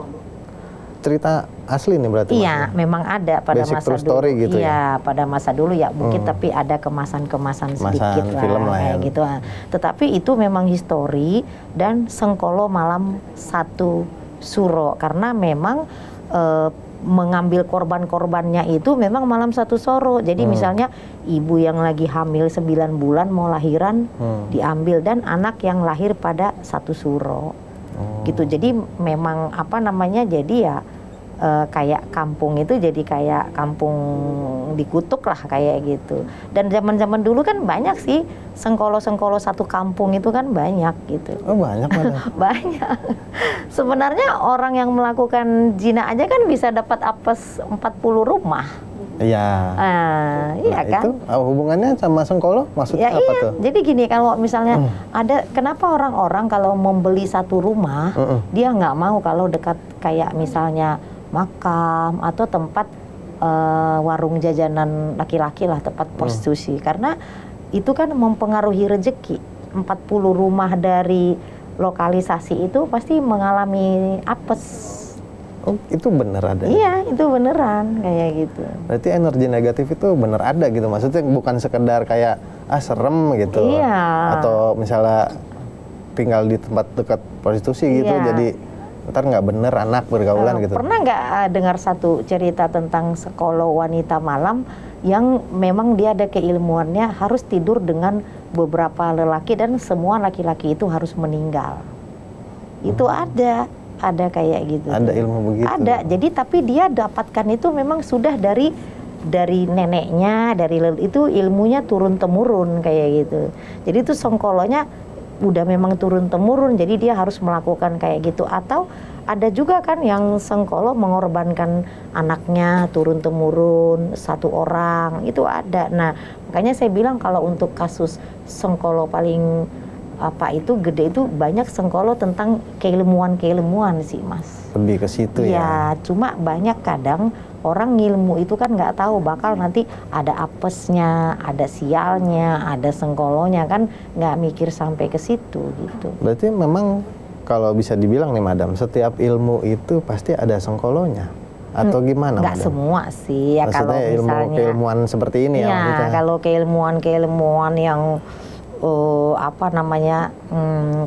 Speaker 2: Cerita asli nih berarti?
Speaker 3: Iya, memang ada pada
Speaker 2: basic
Speaker 3: masa dulu.
Speaker 2: Story gitu
Speaker 3: iya, pada masa dulu ya mungkin tapi ada kemasan sedikit lah
Speaker 2: film
Speaker 3: kayak gitu. Tetapi itu memang histori dan sengkolo malam satu suro karena memang mengambil korban-korbannya itu memang malam satu suro. Jadi misalnya ibu yang lagi hamil 9 bulan mau lahiran diambil dan anak yang lahir pada satu suro. Gitu. Jadi memang jadi ya kayak kampung itu jadi kayak kampung dikutuk lah kayak gitu. Dan zaman-zaman dulu kan banyak sih sengkolo-sengkolo satu kampung itu kan banyak gitu.
Speaker 2: Oh banyak Madam.
Speaker 3: Banyak. Sebenarnya orang yang melakukan zina aja kan bisa dapat apes 40 rumah.
Speaker 2: Iya.
Speaker 3: Iya kan?
Speaker 2: Itu hubungannya sama sengkolo maksudnya
Speaker 3: Ya,
Speaker 2: apa
Speaker 3: iya.
Speaker 2: tuh?
Speaker 3: Jadi gini, kalau misalnya ada, kenapa orang-orang kalau membeli satu rumah dia nggak mau kalau dekat kayak misalnya makam atau tempat warung jajanan laki-laki lah, tempat prostitusi, karena itu kan mempengaruhi rezeki. 40 rumah dari lokalisasi itu pasti mengalami apes.
Speaker 2: Oh, itu bener ada?
Speaker 3: Iya, itu beneran kayak gitu.
Speaker 2: Berarti energi negatif itu bener ada gitu, maksudnya bukan sekedar kayak serem gitu.
Speaker 3: Iya.
Speaker 2: Atau misalnya tinggal di tempat dekat prostitusi gitu,
Speaker 3: Iya.
Speaker 2: jadi ntar nggak bener anak bergaulan gitu.
Speaker 3: Pernah nggak dengar satu cerita tentang sekolah wanita malam yang memang dia ada keilmuannya harus tidur dengan beberapa lelaki dan semua laki-laki itu harus meninggal. Itu ada kayak gitu.
Speaker 2: Ada ilmu begitu?
Speaker 3: Ada, jadi tapi dia dapatkan itu memang sudah dari neneknya, itu ilmunya turun-temurun kayak gitu. Jadi itu sengkolonya udah memang turun-temurun, jadi dia harus melakukan kayak gitu. Atau ada juga kan yang sengkolo mengorbankan anaknya turun-temurun satu orang, itu ada. Nah, makanya saya bilang kalau untuk kasus sengkolo paling itu gede itu banyak sengkolo tentang keilmuan sih Mas.
Speaker 2: Lebih ke situ ya?
Speaker 3: Ya, cuma banyak kadang orang ngilmu itu kan nggak tahu bakal nanti ada apesnya, ada sialnya, ada sengkolonya, kan nggak mikir sampai ke situ gitu.
Speaker 2: Berarti memang kalau bisa dibilang nih Madam, setiap ilmu itu pasti ada sengkolonya? Atau gimana
Speaker 3: Nggak
Speaker 2: Madam?
Speaker 3: semua sih ya.
Speaker 2: Maksudnya
Speaker 3: kalau misalnya
Speaker 2: keilmuan seperti ini ya?
Speaker 3: Ya, kalau keilmuan yang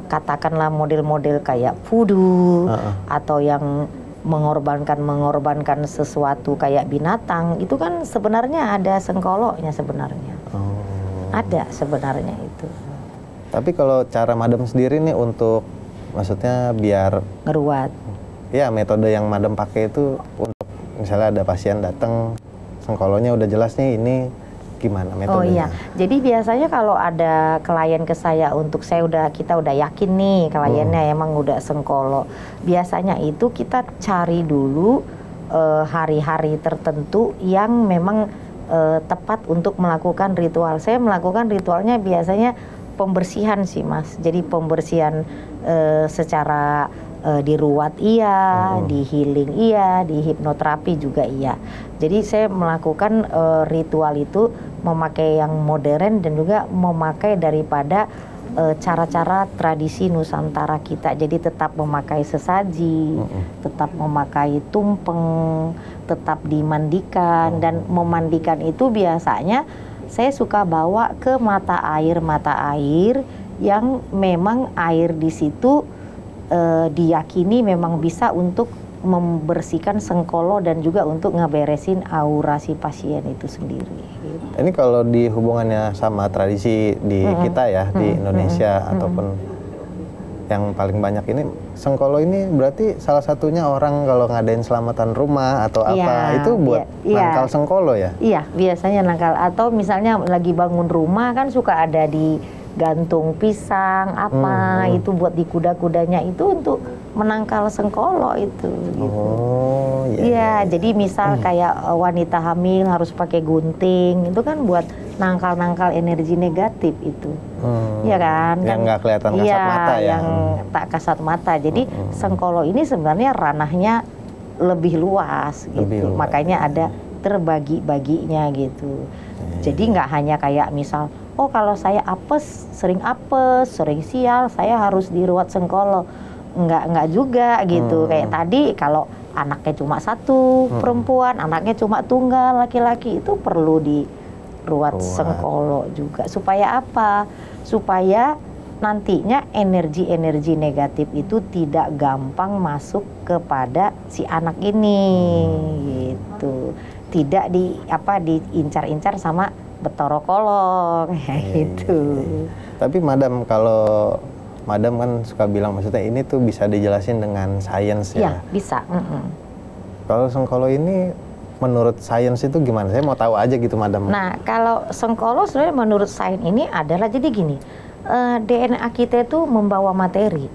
Speaker 3: katakanlah model-model kayak voodoo atau yang mengorbankan sesuatu kayak binatang, itu kan sebenarnya ada sengkolonya sebenarnya. Ada sebenarnya itu.
Speaker 2: Tapi kalau cara Madam sendiri nih untuk maksudnya biar
Speaker 3: Ngeruat.
Speaker 2: Ya, metode yang Madam pakai itu untuk misalnya ada pasien datang sengkolonya udah jelas nih, ini gimana metodenya?
Speaker 3: Oh iya, jadi biasanya kalau ada klien ke saya kita udah yakin nih kliennya emang udah sengkolo. Biasanya itu kita cari dulu hari-hari tertentu yang memang tepat untuk melakukan ritual. Saya melakukan ritualnya biasanya pembersihan sih Mas. Jadi pembersihan secara diruat iya, di healing iya, di hipnoterapi juga iya. Jadi saya melakukan ritual itu memakai yang modern dan juga memakai daripada cara-cara tradisi Nusantara kita. Jadi tetap memakai sesaji, tetap memakai tumpeng, tetap dimandikan, dan memandikan itu biasanya saya suka bawa ke mata air yang memang air di situ diyakini memang bisa untuk membersihkan sengkolo dan juga untuk ngeberesin aura si pasien itu sendiri. Gitu.
Speaker 2: Ini kalau di hubungannya sama tradisi di kita ya, di Indonesia ataupun yang paling banyak ini, sengkolo ini berarti salah satunya orang kalau ngadain selamatan rumah atau apa, itu buat nangkal sengkolo ya?
Speaker 3: Iya, biasanya nangkal. Atau misalnya lagi bangun rumah kan suka ada di gantung pisang itu buat di kuda-kudanya itu untuk menangkal sengkolo itu.
Speaker 2: Oh iya.
Speaker 3: Iya, jadi misal kayak wanita hamil harus pakai gunting, itu kan buat nangkal-nangkal energi negatif itu. Iya kan?
Speaker 2: Yang nggak kelihatan kasat mata ya.
Speaker 3: Yang tak kasat mata. Jadi sengkolo ini sebenarnya ranahnya lebih luas gitu. Makanya ada terbagi-baginya gitu. Jadi nggak hanya kayak misal, oh kalau saya sering sial, saya harus diruat sengkolo. Enggak juga gitu. Kayak tadi kalau anaknya cuma satu perempuan, anaknya cuma tunggal laki-laki, itu perlu diruat sengkolo juga. Supaya apa? Supaya nantinya energi-energi negatif itu tidak gampang masuk kepada si anak ini gitu. Tidak diincar-incar sama betoro kolong gitu.
Speaker 2: Tapi Madam, kalau Madam kan suka bilang maksudnya ini tuh bisa dijelasin dengan sains ya?
Speaker 3: Iya, bisa.
Speaker 2: Kalau Sengkolo ini menurut sains itu gimana? Saya mau tahu aja gitu, Madam.
Speaker 3: Nah, kalau Sengkolo sebenarnya menurut sains ini adalah jadi gini, DNA kita itu membawa materi.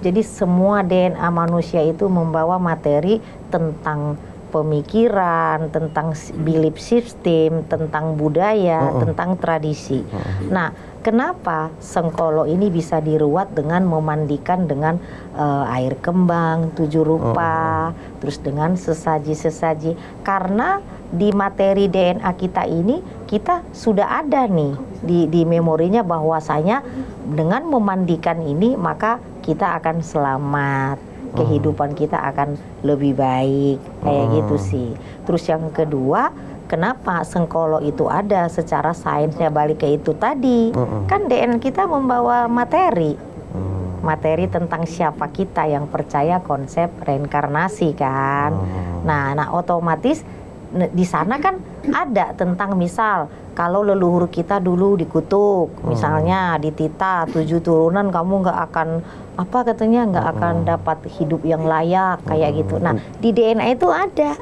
Speaker 3: Jadi semua DNA manusia itu membawa materi tentang pemikiran, tentang belief system, tentang budaya, tentang tradisi. Nah, kenapa Sengkolo ini bisa diruat dengan memandikan dengan air kembang 7 rupa, terus dengan sesaji-sesaji? Karena di materi DNA kita ini kita sudah ada nih di memorinya bahwasanya dengan memandikan ini maka kita akan selamat. Kehidupan kita akan lebih baik, kayak gitu sih. Terus yang kedua, kenapa Sengkolo itu ada secara sainsnya, balik ke itu tadi, kan DNA kita membawa materi, materi tentang siapa kita yang percaya konsep reinkarnasi kan. Nah otomatis di sana kan ada tentang misal kalau leluhur kita dulu dikutuk, misalnya ditita 7 turunan kamu nggak akan apa katanya nggak akan dapat hidup yang layak kayak gitu. Nah di DNA itu ada.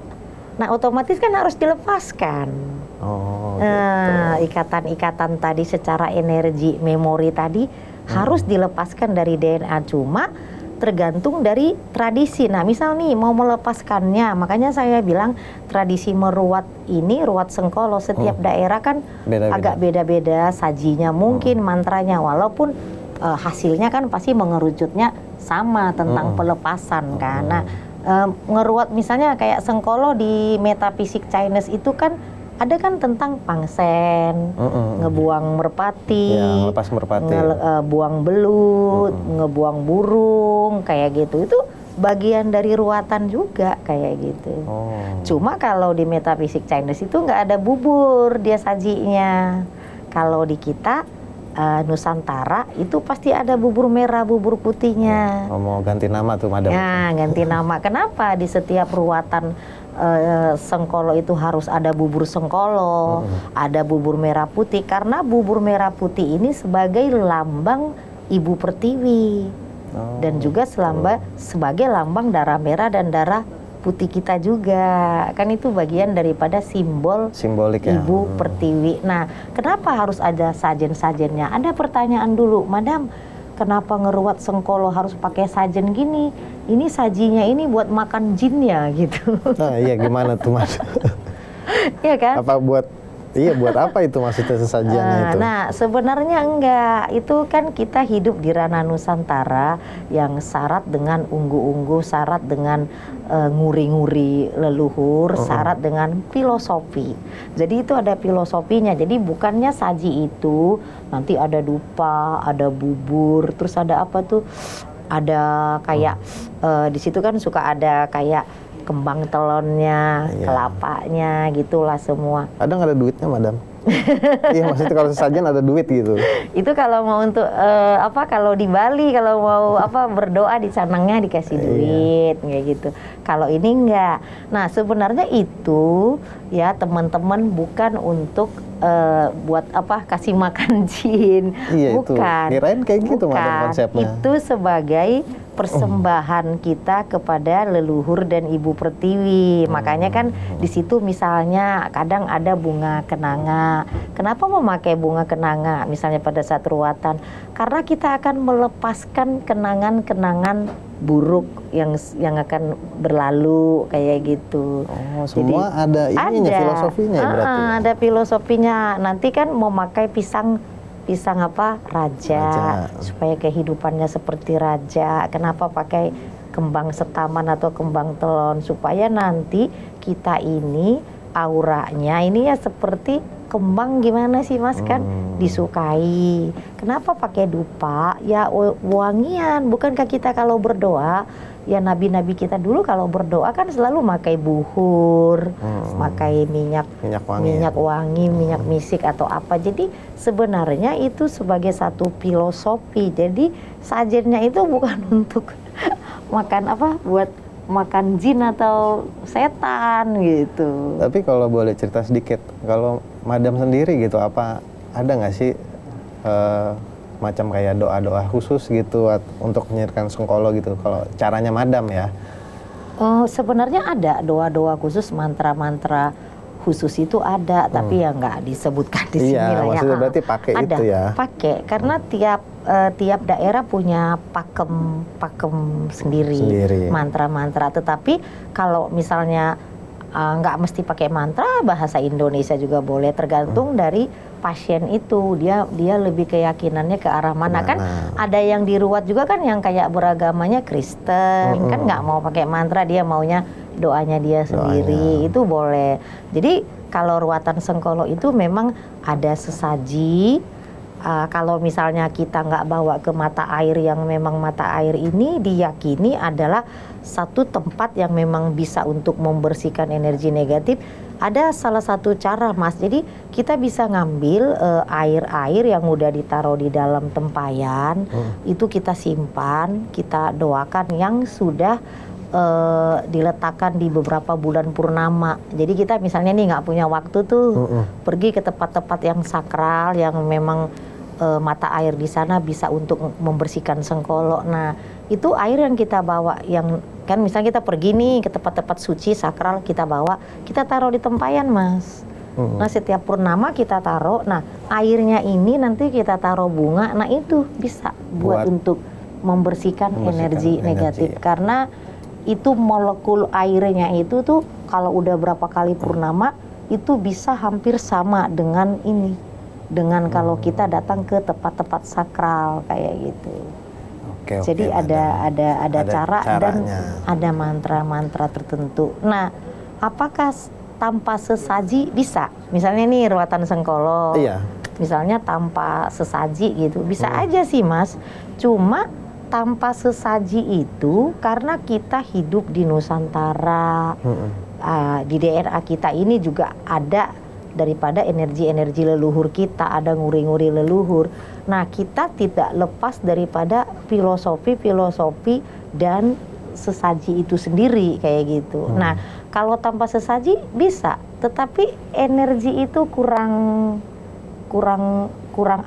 Speaker 3: Nah otomatis kan harus dilepaskan. Ikatan-ikatan tadi secara energi memori tadi harus dilepaskan dari DNA, cuma tergantung dari tradisi. Nah misal nih mau melepaskannya, makanya saya bilang tradisi meruat ini, ruat Sengkolo setiap daerah kan agak beda-beda sajinya mungkin, mantranya, walaupun hasilnya kan pasti mengerucutnya sama tentang pelepasan kan. Nah ngeruat misalnya kayak Sengkolo di metafisik Chinese itu kan ada kan tentang pangsen, ngebuang merpati,
Speaker 2: lepas merpati,
Speaker 3: buang belut, ngebuang burung, kayak gitu. Itu bagian dari ruatan juga kayak gitu. Cuma kalau di metafisik Chinese itu nggak ada bubur dia sajinya. Kalau di kita Nusantara itu pasti ada bubur merah, bubur putihnya.
Speaker 2: Mau ganti nama tuh, Madam.
Speaker 3: Ya, ganti nama. Kenapa di setiap ruatan Sengkolo itu harus ada bubur Sengkolo, ada bubur merah putih? Karena bubur merah putih ini sebagai lambang Ibu Pertiwi dan juga sebagai lambang darah merah dan darah putih kita juga. Kan itu bagian daripada simbolik Ibu Pertiwi. Nah, kenapa harus ada sajen-sajennya? Ada pertanyaan dulu, Madam, kenapa ngeruat Sengkolo harus pakai sajen gini? Ini sajinya ini buat makan jin ya gitu.
Speaker 2: Nah iya, gimana tuh Mas?
Speaker 3: Iya kan?
Speaker 2: Buat apa itu maksudnya sesajiannya itu?
Speaker 3: Nah sebenarnya enggak, itu kan kita hidup di ranah Nusantara yang syarat dengan unggu-unggu, syarat dengan nguri-nguri leluhur, syarat dengan filosofi. Jadi itu ada filosofinya. Jadi bukannya saji itu nanti ada dupa, ada bubur, terus ada apa tuh? Ada kayak di situ kan suka ada kayak kembang telonnya, kelapanya, gitulah semua.
Speaker 2: Ada nggak ada duitnya, Madam? Iya, maksudnya kalau sesajen ada duit gitu.
Speaker 3: Itu kalau mau untuk kalau di Bali kalau mau berdoa di canangnya dikasih duit kayak gitu. Kalau ini enggak. Nah sebenarnya itu ya teman-teman bukan untuk buat kasih makan jin. Bukan.
Speaker 2: Kirain kayak gitu Madam konsepnya.
Speaker 3: Itu sebagai persembahan kita kepada leluhur dan Ibu Pertiwi. Makanya kan di situ misalnya kadang ada bunga kenanga. Kenapa memakai bunga kenanga misalnya pada saat ruatan? Karena kita akan melepaskan kenangan-kenangan buruk yang akan berlalu kayak gitu.
Speaker 2: Semua jadi, ada ininya, filosofinya berarti.
Speaker 3: Ada filosofinya. Nanti kan memakai pisang raja, supaya kehidupannya seperti raja. Kenapa pakai kembang setaman atau kembang telon? Supaya nanti kita ini auranya ini ya seperti kembang, gimana sih Mas, kan disukai. Kenapa pakai dupa? Ya wangian. Bukankah kita kalau berdoa, ya nabi-nabi kita dulu kalau berdoa kan selalu pakai buhur, pakai minyak wangi, minyak misik atau apa. Jadi sebenarnya itu sebagai satu filosofi. Jadi sajennya itu bukan untuk makan buat makan jin atau setan gitu.
Speaker 2: Tapi kalau boleh cerita sedikit, kalau Madam sendiri gitu, apa ada nggak sih macam kayak doa-doa khusus gitu untuk menyirkan Sengkolo gitu, kalau caranya Madam ya?
Speaker 3: Sebenarnya ada doa-doa khusus, mantra-mantra khusus itu ada, tapi ya nggak disebutkan di sini
Speaker 2: Iya,
Speaker 3: lah ya.
Speaker 2: maksudnya berarti pakai
Speaker 3: ada,
Speaker 2: itu ya?
Speaker 3: Pakai, karena tiap daerah punya pakem sendiri. Mantra-mantra. Tetapi kalau misalnya nggak mesti pakai mantra, bahasa Indonesia juga boleh, tergantung dari pasien itu, dia lebih keyakinannya ke arah mana. Kan ada yang diruat juga kan yang kayak beragamanya Kristen, kan nggak mau pakai mantra, dia maunya doanya dia sendiri, itu boleh. Jadi kalau ruatan Sengkolo itu memang ada sesaji. Kalau misalnya kita nggak bawa ke mata air, yang memang mata air ini diyakini adalah satu tempat yang memang bisa untuk membersihkan energi negatif, ada salah satu cara, Mas. Jadi kita bisa ngambil air-air yang udah ditaruh di dalam tempayan, itu kita simpan, kita doakan yang sudah diletakkan di beberapa bulan purnama. Jadi kita misalnya nih nggak punya waktu tuh, pergi ke tempat-tempat yang sakral, yang memang mata air di sana bisa untuk membersihkan Sengkolo. Nah, itu air yang kita bawa, yang kan misalnya kita pergi nih ke tempat-tempat suci sakral, kita bawa, kita taruh di tempayan, Mas. Nah, setiap purnama kita taruh. Nah, airnya ini nanti kita taruh bunga. Nah, itu bisa buat untuk membersihkan energi negatif. Karena itu molekul airnya itu tuh kalau udah berapa kali purnama itu bisa hampir sama dengan ini. Dengan kalau kita datang ke tempat-tempat sakral kayak gitu. Jadi ada cara caranya. Dan ada mantra-mantra tertentu. Nah, apakah tanpa sesaji bisa? Misalnya nih ruatan Sengkolo.
Speaker 2: Iya. Misalnya
Speaker 3: tanpa sesaji gitu. Bisa aja sih, Mas. Cuma tanpa sesaji itu karena kita hidup di Nusantara. Di DNA kita ini juga ada daripada energi-energi leluhur kita, ada nguri-nguri leluhur. Nah, kita tidak lepas daripada filosofi dan sesaji itu sendiri kayak gitu. Nah, kalau tanpa sesaji bisa, tetapi energi itu kurang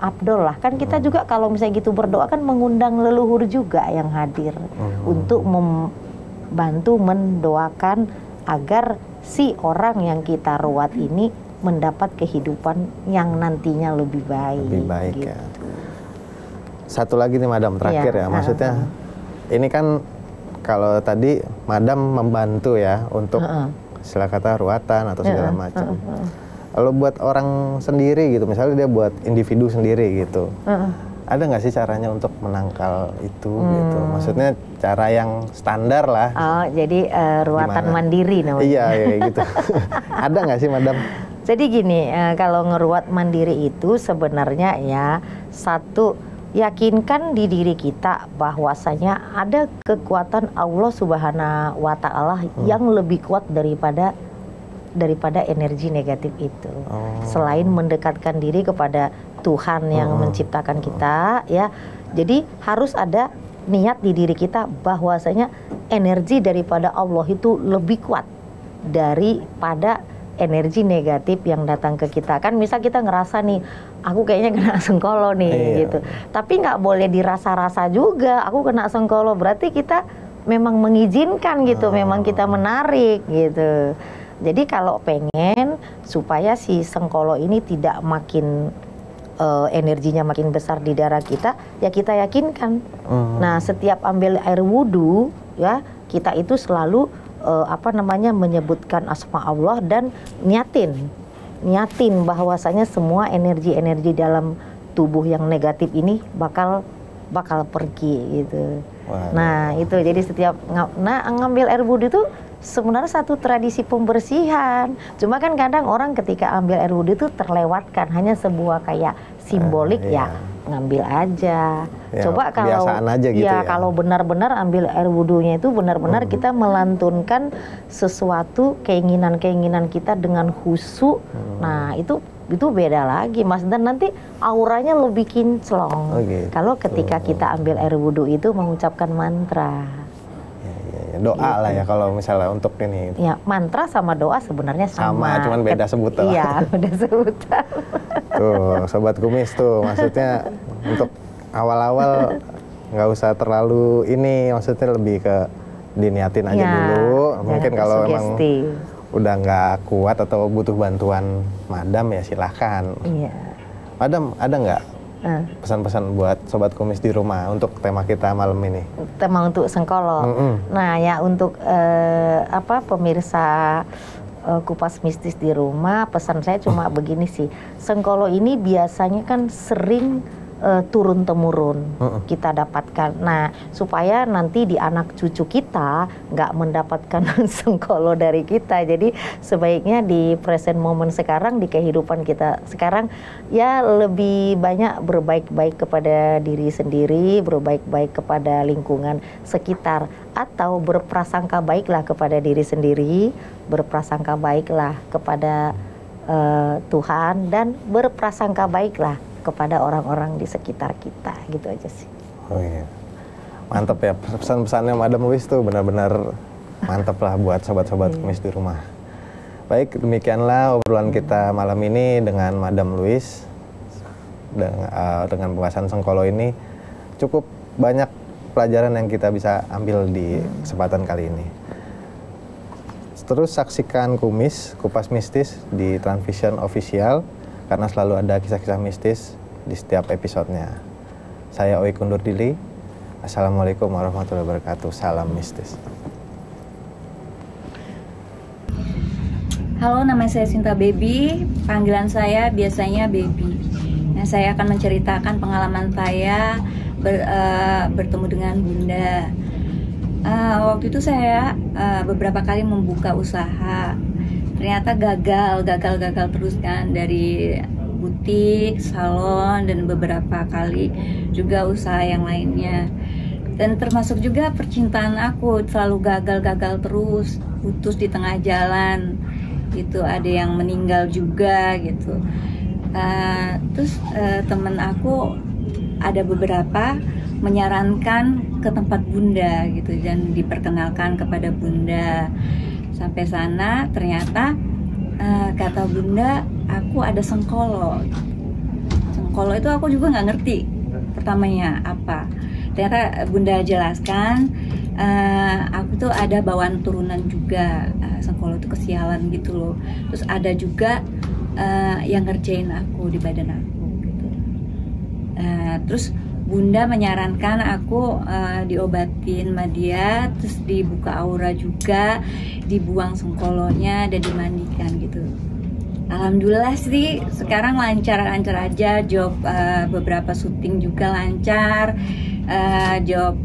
Speaker 3: afdol lah. Kan kita juga kalau misalnya gitu berdoa kan mengundang leluhur juga yang hadir untuk membantu mendoakan agar si orang yang kita ruat ini mendapat kehidupan yang nantinya lebih baik.
Speaker 2: Lebih baik
Speaker 3: gitu.
Speaker 2: Ya. Satu lagi nih Madam, terakhir ya. Maksudnya ini kan kalau tadi Madam membantu ya untuk istilah kata ruatan atau segala macam. Kalau buat orang sendiri gitu, misalnya dia buat individu sendiri gitu, ada nggak sih caranya untuk menangkal itu gitu? Maksudnya cara yang standar lah.
Speaker 3: Oh, jadi ruatan mandiri namanya.
Speaker 2: Iya, gitu. Ada nggak sih Madam?
Speaker 3: Jadi gini, kalau ngeruat mandiri itu sebenarnya ya, satu, yakinkan di diri kita bahwasanya ada kekuatan Allah Subhanahu wa Ta'ala yang lebih kuat daripada energi negatif itu. Selain mendekatkan diri kepada Tuhan yang menciptakan kita, ya. Jadi harus ada niat di diri kita bahwasanya energi daripada Allah itu lebih kuat daripada energi negatif yang datang ke kita. Kan misal kita ngerasa nih, aku kayaknya kena Sengkolo nih, gitu. Tapi nggak boleh dirasa-rasa juga, aku kena Sengkolo. Berarti kita memang mengizinkan gitu, memang kita menarik gitu. Jadi kalau pengen supaya si Sengkolo ini tidak makin energinya makin besar di darah kita, ya kita yakinkan. Nah, setiap ambil air wudhu, ya kita itu selalu menyebutkan asma Allah dan niatin bahwasanya semua energi-energi dalam tubuh yang negatif ini bakal pergi gitu. Nah, itu jadi setiap ngambil air wudhu itu sebenarnya satu tradisi pembersihan. Cuma kan kadang orang ketika ambil air wudhu itu terlewatkan, hanya sebuah kayak simbolik ya, ngambil aja. Coba kalau aja gitu ya, kalau benar-benar ambil air wudhunya itu benar-benar kita melantunkan sesuatu keinginan-keinginan kita dengan khusyuk. Nah, itu beda lagi, Mas, dan nanti auranya lebih kinclong. Kalau ketika kita ambil air wudhu itu mengucapkan mantra.
Speaker 2: Doa gitu lah ya kalau misalnya untuk ini.
Speaker 3: Ya, mantra sama doa sebenarnya sama.
Speaker 2: Cuman beda sebutan.
Speaker 3: Iya, beda sebutan.
Speaker 2: Tuh, Sobat Kumis tuh, maksudnya untuk awal-awal nggak usah terlalu ini, maksudnya lebih ke diniatin aja
Speaker 3: Ya,
Speaker 2: dulu. Mungkin
Speaker 3: jangan
Speaker 2: kalau emang
Speaker 3: tersugesti.
Speaker 2: udah nggak kuat atau butuh bantuan madam ya silahkan.
Speaker 3: Iya.
Speaker 2: Madam, ada nggak pesan-pesan buat Sobat Kumis di rumah untuk tema kita malam ini?
Speaker 3: Tema untuk Sengkolo. Nah ya untuk pemirsa Kupas Mistis di rumah, pesan saya cuma begini sih. Sengkolo ini biasanya kan sering turun temurun kita dapatkan. Nah supaya nanti di anak cucu kita nggak mendapatkan sengkolo dari kita. Jadi sebaiknya di present moment sekarang, di kehidupan kita sekarang ya lebih banyak berbaik-baik kepada diri sendiri, berbaik-baik kepada lingkungan sekitar, atau berprasangka baiklah kepada diri sendiri, berprasangka baiklah kepada Tuhan, dan berprasangka baiklah kepada orang-orang di sekitar kita, gitu aja sih.
Speaker 2: Oh iya, mantap ya, pesan-pesannya Madam Louise tuh benar-benar mantap lah buat sobat-sobat kumis di rumah. Baik, demikianlah obrolan kita malam ini dengan Madam Louise. Dengan pembahasan Sengkolo ini cukup banyak pelajaran yang kita bisa ambil di kesempatan kali ini. Terus saksikan Kupas Mistis di Transvision Official, karena selalu ada kisah-kisah mistis di setiap episodenya. Saya Oi kundur diri. Assalamualaikum warahmatullahi wabarakatuh. Salam mistis.
Speaker 1: Halo, nama saya Sinta Baby. Panggilan saya biasanya Baby. Nah, saya akan menceritakan pengalaman saya bertemu dengan Bunda. Waktu itu saya beberapa kali membuka usaha. Ternyata gagal terus kan, dari butik, salon, dan beberapa kali juga usaha yang lainnya. Dan termasuk juga percintaan aku selalu gagal terus, putus di tengah jalan gitu, ada yang meninggal juga gitu. Terus temen aku ada beberapa menyarankan ke tempat Bunda gitu, dan diperkenalkan kepada Bunda. Sampai sana ternyata kata Bunda, aku ada sengkolo. Sengkolo itu aku juga nggak ngerti pertamanya apa. Ternyata Bunda jelaskan, aku tuh ada bawaan turunan juga. Sengkolo itu kesialan gitu loh. Terus ada juga yang ngerjain aku di badan aku gitu. Terus Bunda menyarankan aku diobatin sama dia, terus dibuka aura juga, dibuang sengkolonya, dan dimandikan gitu. Alhamdulillah sih sekarang lancar aja, job beberapa syuting juga lancar, job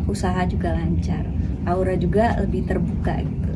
Speaker 1: usaha juga lancar, aura juga lebih terbuka gitu.